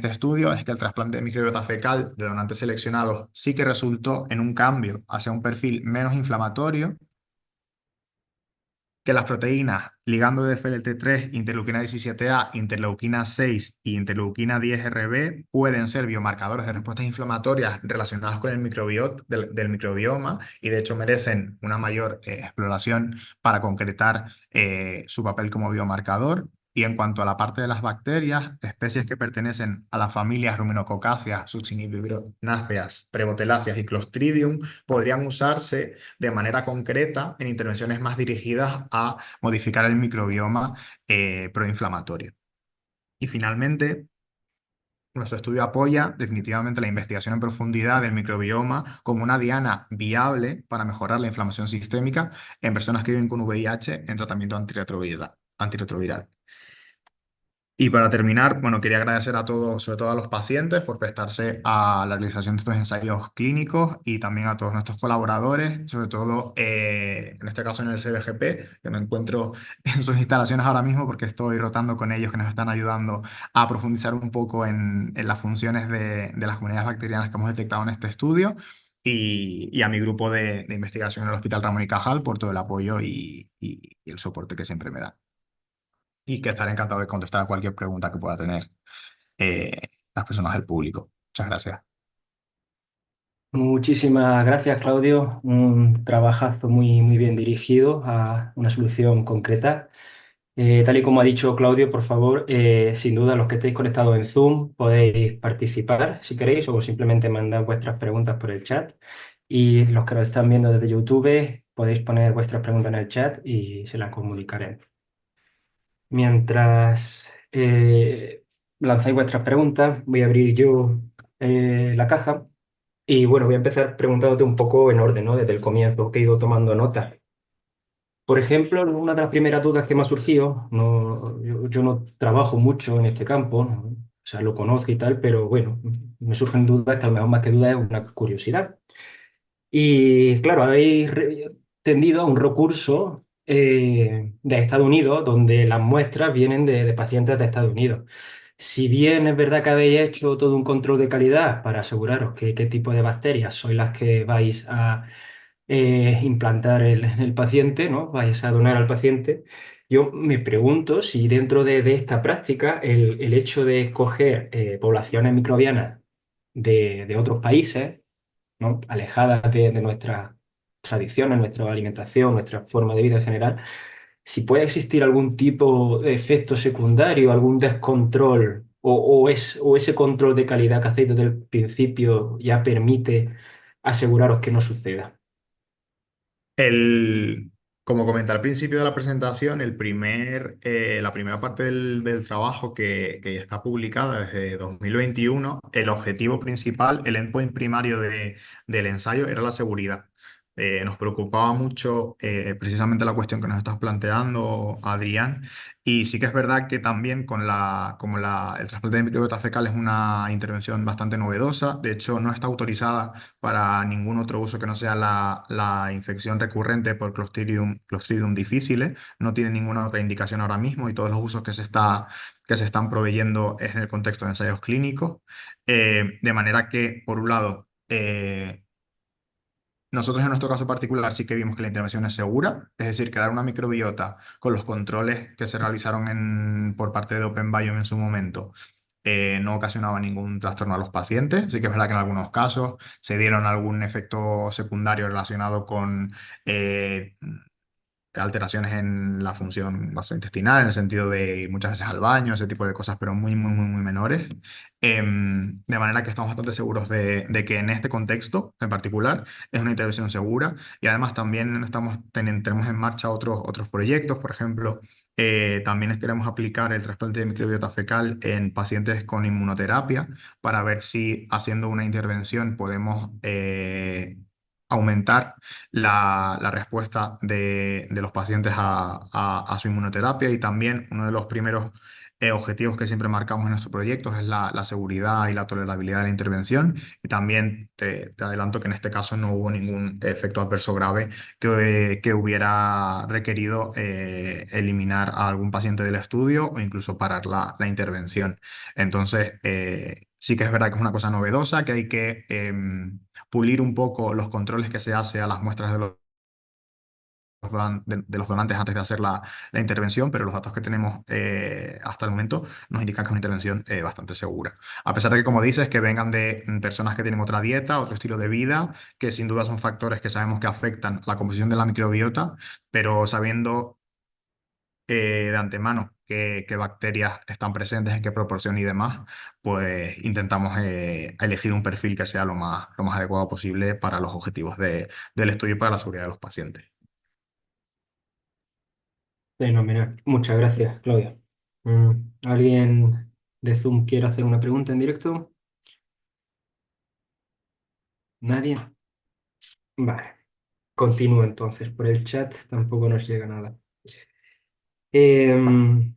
Speaker 2: estudio es que el trasplante de microbiota fecal de donantes seleccionados sí que resultó en un cambio hacia un perfil menos inflamatorio, que las proteínas ligando de FLT3, interleuquina 17A, interleuquina 6 y interleuquina 10RB pueden ser biomarcadores de respuestas inflamatorias relacionadas con el microbiota del microbioma y de hecho merecen una mayor exploración para concretar su papel como biomarcador. Y en cuanto a la parte de las bacterias, especies que pertenecen a las familias Ruminococcacea, Succiniviráceas, Preboteláceas y Clostridium podrían usarse de manera concreta en intervenciones más dirigidas a modificar el microbioma proinflamatorio. Y finalmente, nuestro estudio apoya definitivamente la investigación en profundidad del microbioma como una diana viable para mejorar la inflamación sistémica en personas que viven con VIH en tratamiento antirretroviral. Y para terminar, bueno, quería agradecer a todos, sobre todo a los pacientes, por prestarse a la realización de estos ensayos clínicos y también a todos nuestros colaboradores, sobre todo en este caso en el CBGP, que me encuentro en sus instalaciones ahora mismo porque estoy rotando con ellos que nos están ayudando a profundizar un poco en las funciones de las comunidades bacterianas que hemos detectado en este estudio y a mi grupo de investigación en el Hospital Ramón y Cajal por todo el apoyo y el soporte que siempre me da y que estaré encantado de contestar a cualquier pregunta que pueda tener eh, las personas del público. Muchas gracias.
Speaker 1: Muchísimas gracias, Claudio. Un trabajazo muy bien dirigido a una solución concreta. Tal y como ha dicho Claudio, por favor, sin duda los que estéis conectados en Zoom podéis participar si queréis o simplemente mandar vuestras preguntas por el chat. Y los que nos están viendo desde YouTube podéis poner vuestras preguntas en el chat y se las comunicaré. Mientras lanzáis vuestras preguntas, voy a abrir yo la caja y bueno, voy a empezar preguntándote un poco en orden, ¿no? Desde el comienzo, que he ido tomando nota. Por ejemplo, una de las primeras dudas que me ha surgido, no, yo no trabajo mucho en este campo, ¿no? O sea, lo conozco y tal, pero bueno, me surgen dudas que a lo mejor más que dudas es una curiosidad. Y claro, habéis tendido a un recurso de Estados Unidos donde las muestras vienen de pacientes de Estados Unidos. Si bien es verdad que habéis hecho todo un control de calidad para aseguraros que qué tipo de bacterias sois las que vais a implantar en el paciente, ¿no? Vais a donar al paciente. Yo me pregunto si dentro de esta práctica el hecho de coger poblaciones microbianas de otros países, ¿no? Alejadas de nuestras tradiciones, nuestra alimentación, nuestra forma de vida en general, si puede existir algún tipo de efecto secundario, algún descontrol o ese control de calidad que hacéis desde el principio ya permite aseguraros que no suceda.
Speaker 2: El, Como comenté al principio de la presentación, la primera parte del trabajo que ya está publicada desde 2021, el objetivo principal, el endpoint primario del ensayo era la seguridad. Nos preocupaba mucho precisamente la cuestión que nos estás planteando, Adrián, y sí que es verdad que también el trasplante de microbiota fecal es una intervención bastante novedosa, de hecho no está autorizada para ningún otro uso que no sea la infección recurrente por Clostridium difficile. No tiene ninguna otra indicación ahora mismo y todos los usos que se están proveyendo es en el contexto de ensayos clínicos. De manera que, por un lado, nosotros en nuestro caso particular sí que vimos que la intervención es segura, es decir, que dar una microbiota con los controles que se realizaron por parte de Open Biome en su momento no ocasionaba ningún trastorno a los pacientes. Sí que es verdad que en algunos casos se dieron algún efecto secundario relacionado con alteraciones en la función gastrointestinal, en el sentido de ir muchas veces al baño, ese tipo de cosas, pero muy menores. De manera que estamos bastante seguros de que en este contexto en particular es una intervención segura y además también tenemos en marcha otros proyectos, por ejemplo. También queremos aplicar el trasplante de microbiota fecal en pacientes con inmunoterapia para ver si haciendo una intervención podemos aumentar la respuesta de los pacientes a su inmunoterapia y también uno de los primeros objetivos que siempre marcamos en nuestros proyectos es la seguridad y la tolerabilidad de la intervención y también te adelanto que en este caso no hubo ningún efecto adverso grave que hubiera requerido eliminar a algún paciente del estudio o incluso parar la intervención. Entonces, sí que es verdad que es una cosa novedosa, que hay que pulir un poco los controles que se hace a las muestras de los de los donantes antes de hacer la intervención, pero los datos que tenemos hasta el momento nos indican que es una intervención bastante segura. A pesar de que, como dices, que vengan de personas que tienen otra dieta, otro estilo de vida, que sin duda son factores que sabemos que afectan la composición de la microbiota, pero sabiendo de antemano qué bacterias están presentes, en qué proporción y demás, pues intentamos elegir un perfil que sea lo más adecuado posible para los objetivos del estudio y para la seguridad de los pacientes.
Speaker 1: Fenomenal. Muchas gracias, Claudio. Mm, ¿Alguien de Zoom quiere hacer una pregunta en directo? ¿Nadie? Vale. Continúo entonces por el chat, tampoco nos llega nada. Em,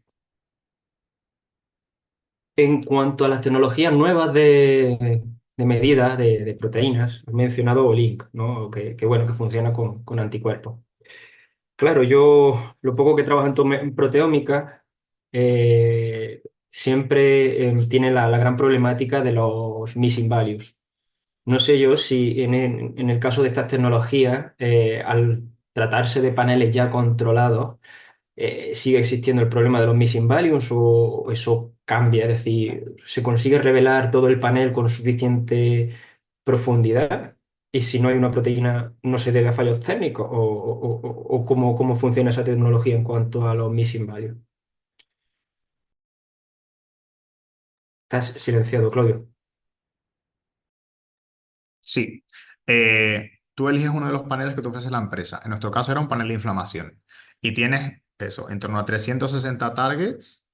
Speaker 1: en cuanto a las tecnologías nuevas de medida de proteínas, has mencionado Olink, ¿no? Que bueno, que funciona con anticuerpos. Claro, yo lo poco que trabajo en proteómica siempre tiene la gran problemática de los missing values. No sé yo si en el caso de estas tecnologías, al tratarse de paneles ya controlados, sigue existiendo el problema de los missing values o eso cambia, es decir, se consigue revelar todo el panel con suficiente profundidad y si no hay una proteína no se debe a fallos técnicos o cómo funciona esa tecnología en cuanto a los missing values. Estás silenciado, Claudio.
Speaker 2: Sí. Tú eliges uno de los paneles que te ofrece la empresa. En nuestro caso era un panel de inflamación. Y tienes eso, en torno a 360 targets,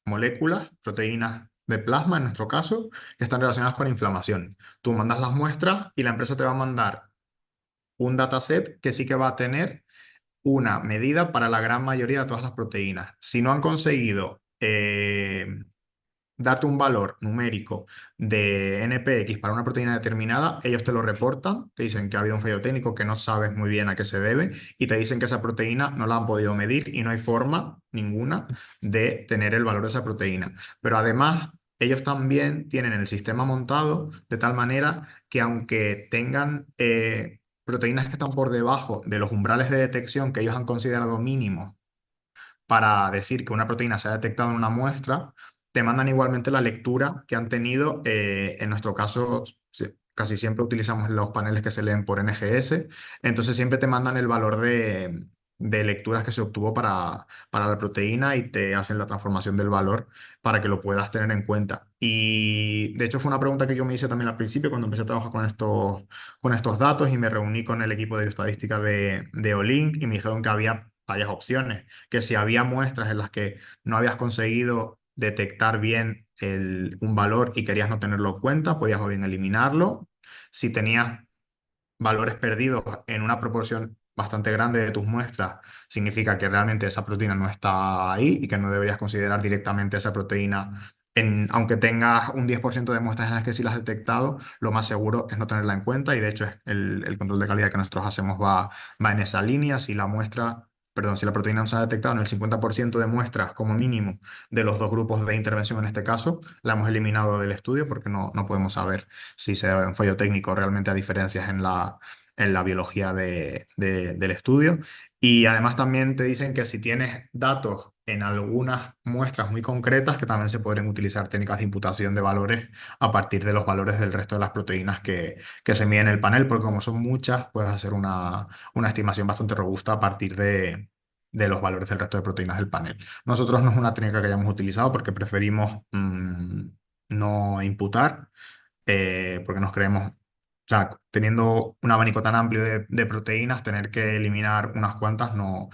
Speaker 2: moléculas, proteínas de plasma, en nuestro caso, que están relacionadas con inflamación. Tú mandas las muestras y la empresa te va a mandar un dataset que sí que va a tener una medida para la gran mayoría de todas las proteínas. Si no han conseguido darte un valor numérico de NPX para una proteína determinada, ellos te lo reportan, te dicen que ha habido un fallo técnico que no sabes muy bien a qué se debe y te dicen que esa proteína no la han podido medir y no hay forma ninguna de tener el valor de esa proteína. Pero además, ellos también tienen el sistema montado de tal manera que aunque tengan proteínas que están por debajo de los umbrales de detección que ellos han considerado mínimos para decir que una proteína se ha detectado en una muestra, te mandan igualmente la lectura que han tenido. En nuestro caso, casi siempre utilizamos los paneles que se leen por NGS, entonces siempre te mandan el valor de lecturas que se obtuvo para la proteína y te hacen la transformación del valor para que lo puedas tener en cuenta. Y de hecho fue una pregunta que yo me hice también al principio cuando empecé a trabajar con estos datos y me reuní con el equipo de estadística de Olink y me dijeron que había varias opciones, que si había muestras en las que no habías conseguido detectar bien un valor y querías no tenerlo en cuenta, podías o bien eliminarlo. Si tenías valores perdidos en una proporción bastante grande de tus muestras, significa que realmente esa proteína no está ahí y que no deberías considerar directamente esa proteína. Aunque tengas un 10% de muestras en las que sí las has detectado, lo más seguro es no tenerla en cuenta y de hecho el control de calidad que nosotros hacemos va en esa línea. Si la muestra, perdón, si la proteína no se ha detectado en el 50% de muestras como mínimo de los dos grupos de intervención en este caso, la hemos eliminado del estudio porque no podemos saber si se da un fallo técnico realmente a diferencias en la biología del estudio. Y además también te dicen que si tienes datos en algunas muestras muy concretas, que también se podrían utilizar técnicas de imputación de valores a partir de los valores del resto de las proteínas que se miden en el panel, porque como son muchas, puedes hacer una estimación bastante robusta a partir de los valores del resto de proteínas del panel. Nosotros no es una técnica que hayamos utilizado porque preferimos no imputar porque nos creemos, o sea, teniendo un abanico tan amplio de proteínas, tener que eliminar unas cuantas o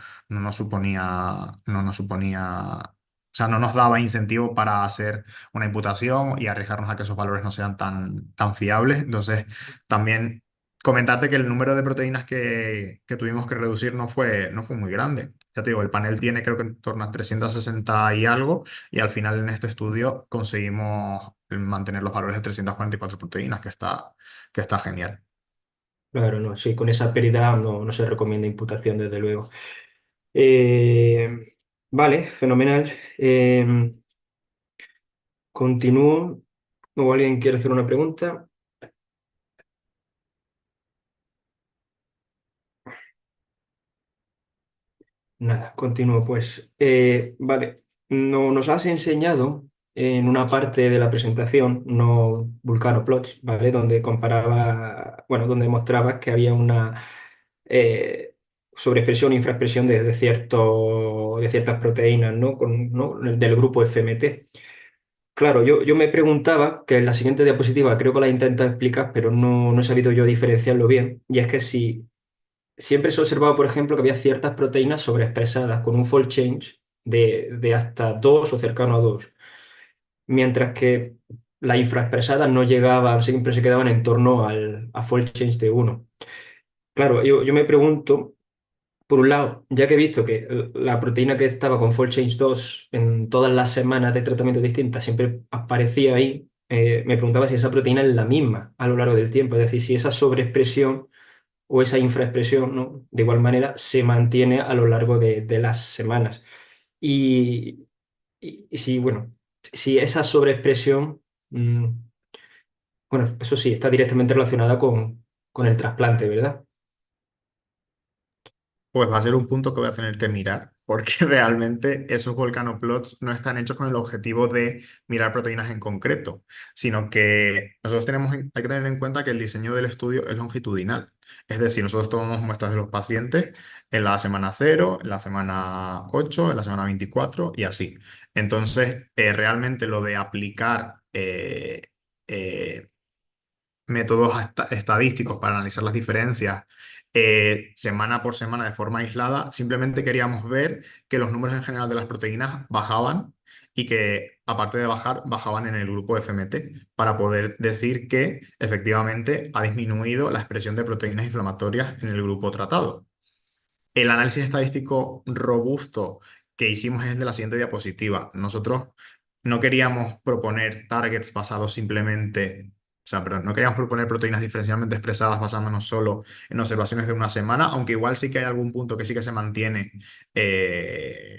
Speaker 2: sea, no nos daba incentivo para hacer una imputación y arriesgarnos a que esos valores no sean tan fiables. Entonces, también comentarte que el número de proteínas que tuvimos que reducir no fue muy grande. Ya te digo, el panel tiene creo que en torno a 360 y algo, y al final en este estudio conseguimos mantener los valores de 344 proteínas, que está genial.
Speaker 1: Claro, no, sí, con esa pérdida no se recomienda imputación, desde luego. Eh, vale, fenomenal. Continúo. ¿O alguien quiere hacer una pregunta? Nada, continúo pues. Vale, no, nos has enseñado en una parte de la presentación, no Vulcano Plots, ¿vale? Donde comparaba, bueno, donde mostrabas que había una sobreexpresión e infraexpresión de ciertas proteínas, ¿no? ¿No? Del grupo FMT. Claro, yo me preguntaba, que en la siguiente diapositiva creo que la intento explicar, pero no he sabido yo diferenciarlo bien, y es que si siempre se ha observado, por ejemplo, que había ciertas proteínas sobreexpresadas con un fold change de hasta 2 o cercano a 2, mientras que las infraexpresadas no llegaban, siempre se quedaban en torno a fold change de 1. Claro, yo me pregunto, por un lado, ya que he visto que la proteína que estaba con fold change 2 en todas las semanas de tratamiento distintas siempre aparecía ahí, me preguntaba si esa proteína es la misma a lo largo del tiempo, es decir, si esa sobreexpresión o esa infraexpresión, ¿no? De igual manera se mantiene a lo largo de las semanas. Y, y si, bueno, si esa sobreexpresión, mm, bueno, eso sí, está directamente relacionada con el trasplante, ¿verdad?
Speaker 2: Pues va a ser un punto que voy a tener que mirar, porque realmente esos volcanoplots no están hechos con el objetivo de mirar proteínas en concreto, sino que nosotros hay que tener en cuenta que el diseño del estudio es longitudinal. Es decir, nosotros tomamos muestras de los pacientes en la semana 0, en la semana 8, en la semana 24 y así. Entonces, realmente lo de aplicar eh, métodos estadísticos para analizar las diferencias semana por semana de forma aislada, simplemente queríamos ver que los números en general de las proteínas bajaban y que, aparte de bajar, bajaban en el grupo FMT para poder decir que efectivamente ha disminuido la expresión de proteínas inflamatorias en el grupo tratado. El análisis estadístico robusto que hicimos es el de la siguiente diapositiva. Nosotros no queríamos proponer targets basados simplemente, o sea, perdón, no queríamos proponer proteínas diferencialmente expresadas basándonos solo en observaciones de una semana, aunque igual sí que hay algún punto que sí que se mantiene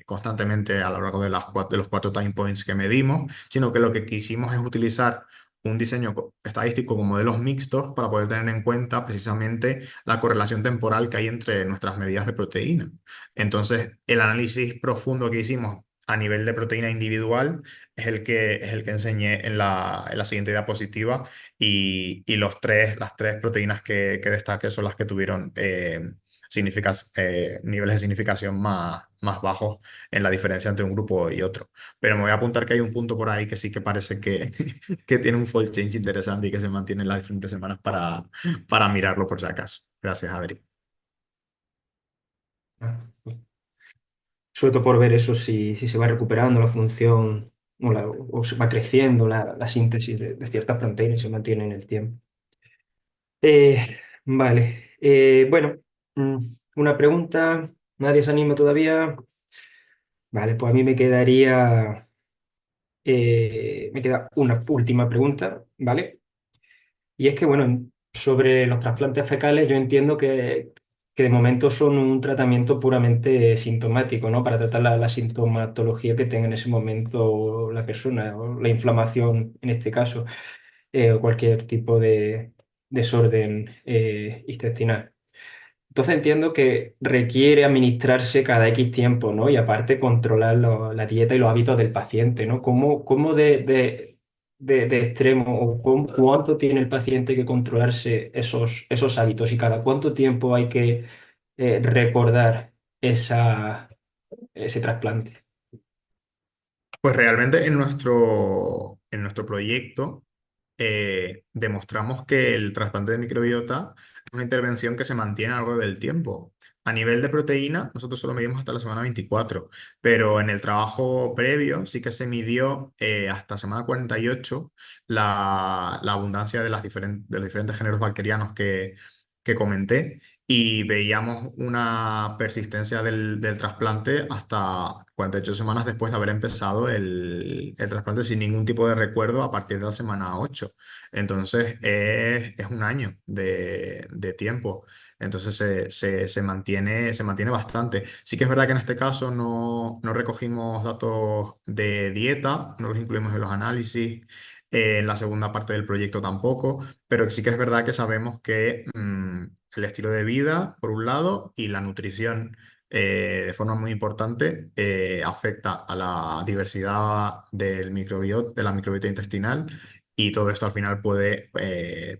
Speaker 2: constantemente a lo largo de, de los 4 time points que medimos, sino que lo que quisimos es utilizar un diseño estadístico con modelos mixtos para poder tener en cuenta precisamente la correlación temporal que hay entre nuestras medidas de proteína. Entonces, el análisis profundo que hicimos a nivel de proteína individual es el que enseñé en la siguiente diapositiva y las tres proteínas que destaqué son las que tuvieron niveles de significación más bajos en la diferencia entre un grupo y otro. Pero me voy a apuntar que hay un punto por ahí que sí que parece que, que tiene un fold change interesante y que se mantiene en las diferentes semanas para mirarlo por si acaso. Gracias, Adri.
Speaker 1: Ah, sobre todo por ver eso, si se va recuperando la función o se va creciendo la síntesis de ciertas proteínas y se mantiene en el tiempo. Vale, bueno, mm, una pregunta, ¿nadie se anima todavía? Vale, pues a mí me queda una última pregunta, ¿vale? Y es que, bueno, sobre los trasplantes fecales yo entiendo que de momento son un tratamiento puramente sintomático, ¿no? Para tratar la sintomatología que tenga en ese momento la persona, o la inflamación en este caso, o cualquier tipo de desorden intestinal. Entonces entiendo que requiere administrarse cada X tiempo, ¿no? Y aparte controlar la dieta y los hábitos del paciente, ¿no? ¿Cómo de extremo o cuánto tiene el paciente que controlarse esos hábitos y cada cuánto tiempo hay que recordar ese trasplante?
Speaker 2: Pues realmente en nuestro proyecto demostramos que el trasplante de microbiota es una intervención que se mantiene a lo largo del tiempo. A nivel de proteína, nosotros solo medimos hasta la semana 24, pero en el trabajo previo sí que se midió hasta semana 48 la abundancia de, de los diferentes géneros bacterianos que comenté y veíamos una persistencia del trasplante hasta 48 semanas después de haber empezado el trasplante sin ningún tipo de recuerdo a partir de la semana 8. Entonces es un año de tiempo. Entonces se mantiene bastante. Sí que es verdad que en este caso no recogimos datos de dieta, no los incluimos en los análisis. En la segunda parte del proyecto tampoco, pero sí que es verdad que sabemos que el estilo de vida, por un lado, y la nutrición de forma muy importante, afecta a la diversidad del microbiota, de la microbiota intestinal y todo esto al final puede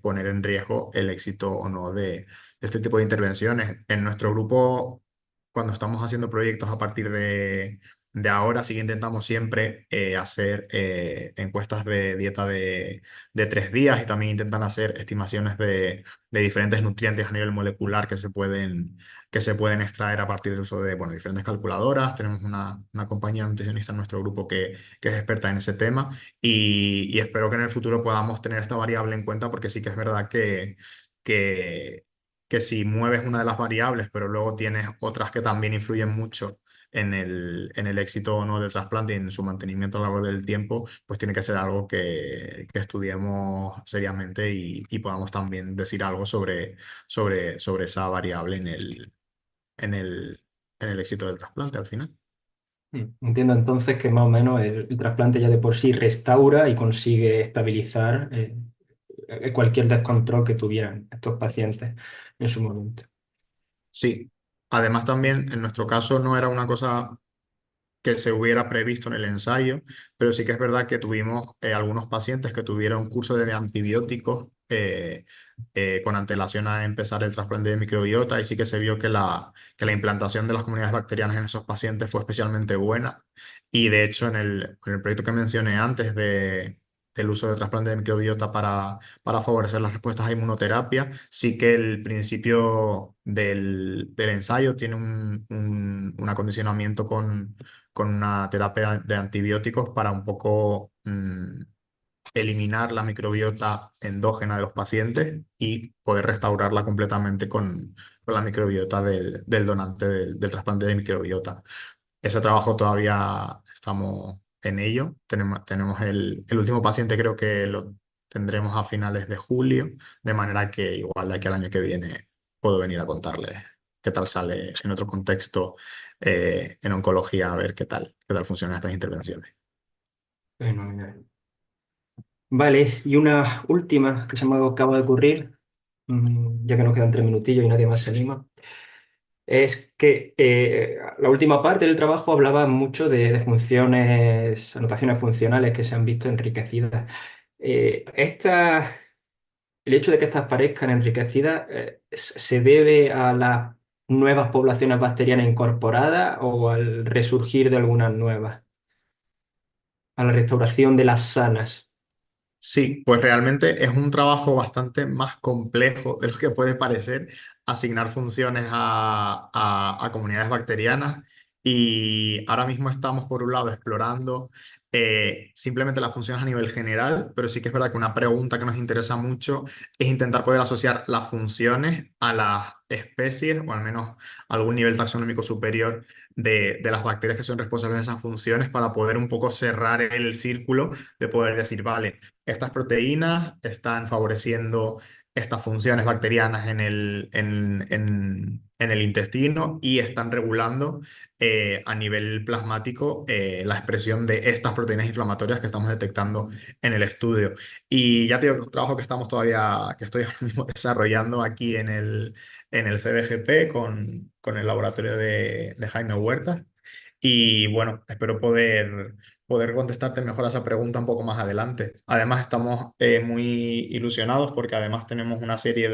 Speaker 2: poner en riesgo el éxito o no de este tipo de intervenciones. En nuestro grupo, cuando estamos haciendo proyectos a partir de ahora, sí que intentamos siempre hacer encuestas de dieta de 3 días y también intentan hacer estimaciones de diferentes nutrientes a nivel molecular que se pueden extraer a partir del uso de, bueno, diferentes calculadoras. Tenemos una compañía nutricionista en nuestro grupo que es experta en ese tema y espero que en el futuro podamos tener esta variable en cuenta porque sí que es verdad que, que si mueves una de las variables, pero luego tienes otras que también influyen mucho en el éxito o no del trasplante y en su mantenimiento a lo largo del tiempo, pues tiene que ser algo que estudiemos seriamente y podamos también decir algo sobre esa variable en el, en el éxito del trasplante al final.
Speaker 1: Entiendo entonces que más o menos el trasplante ya de por sí restaura y consigue estabilizar cualquier descontrol que tuvieran estos pacientes en su momento.
Speaker 2: Sí, además también en nuestro caso no era una cosa que se hubiera previsto en el ensayo, pero sí que es verdad que tuvimos algunos pacientes que tuvieron curso de antibióticos con antelación a empezar el trasplante de microbiota y sí que se vio que la implantación de las comunidades bacterianas en esos pacientes fue especialmente buena y de hecho en el proyecto que mencioné antes del uso de trasplante de microbiota para favorecer las respuestas a inmunoterapia, sí que el principio del ensayo tiene un acondicionamiento con una terapia de antibióticos para un poco eliminar la microbiota endógena de los pacientes y poder restaurarla completamente con la microbiota del donante del trasplante de microbiota. Ese trabajo todavía estamos en ello. Tenemos el último paciente, creo que lo tendremos a finales de julio, de manera que igual de aquí al año que viene puedo venir a contarles qué tal sale en otro contexto en oncología, a ver qué tal funcionan estas intervenciones.
Speaker 1: Fenomenal. Vale, y una última que se me acaba de ocurrir, ya que nos quedan 3 minutillos y nadie más se anima, es que la última parte del trabajo hablaba mucho de funciones, anotaciones funcionales que se han visto enriquecidas. Estas El hecho de que estas parezcan enriquecidas, ¿se debe a las nuevas poblaciones bacterianas incorporadas o al resurgir de algunas nuevas? A la restauración de las sanas.
Speaker 2: Sí, pues realmente es un trabajo bastante más complejo de lo que puede parecer asignar funciones a comunidades bacterianas y ahora mismo estamos por un lado explorando simplemente las funciones a nivel general, pero sí que es verdad que una pregunta que nos interesa mucho es intentar poder asociar las funciones a las especies o al menos a algún nivel taxonómico superior de las bacterias que son responsables de esas funciones para poder un poco cerrar el círculo de poder decir, vale, estas proteínas están favoreciendo estas funciones bacterianas en el intestino y están regulando a nivel plasmático la expresión de estas proteínas inflamatorias que estamos detectando en el estudio. Y ya te digo que es un trabajo que estoy ahora mismo desarrollando aquí en el CBGP con el laboratorio de Jaime Huerta. Y bueno, espero poder contestarte mejor a esa pregunta un poco más adelante. Además, estamos muy ilusionados porque además tenemos una serie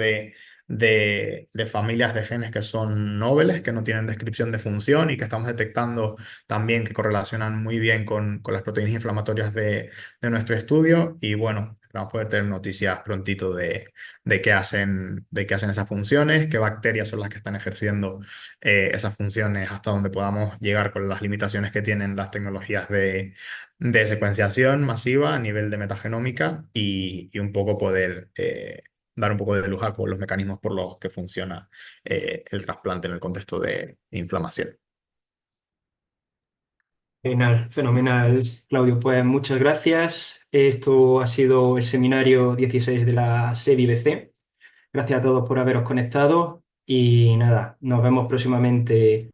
Speaker 2: de familias de genes que son noveles, que no tienen descripción de función y que estamos detectando también que correlacionan muy bien con las proteínas inflamatorias de nuestro estudio. Y bueno, esperamos poder tener noticias prontito de qué hacen esas funciones, qué bacterias son las que están ejerciendo esas funciones hasta donde podamos llegar con las limitaciones que tienen las tecnologías de secuenciación masiva a nivel de metagenómica y un poco poder dar un poco de luz a con los mecanismos por los que funciona el trasplante en el contexto de inflamación.
Speaker 1: Fenomenal, fenomenal, Claudio. Pues muchas gracias. Esto ha sido el seminario 16 de la SEBIBC. Gracias a todos por haberos conectado y nada, nos vemos próximamente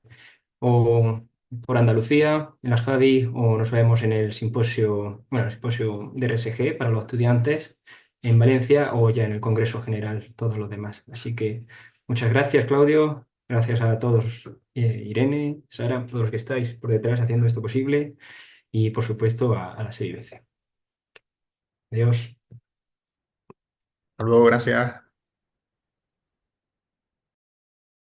Speaker 1: o por Andalucía, en las Javi, o nos vemos en el simposio, bueno, el simposio de RSG para los estudiantes en Valencia o ya en el Congreso General, todos los demás. Así que muchas gracias, Claudio. Gracias a todos, Irene, Sara, todos los que estáis por detrás haciendo esto posible y por supuesto a la SEIBC. Adiós.
Speaker 2: Hasta luego, gracias.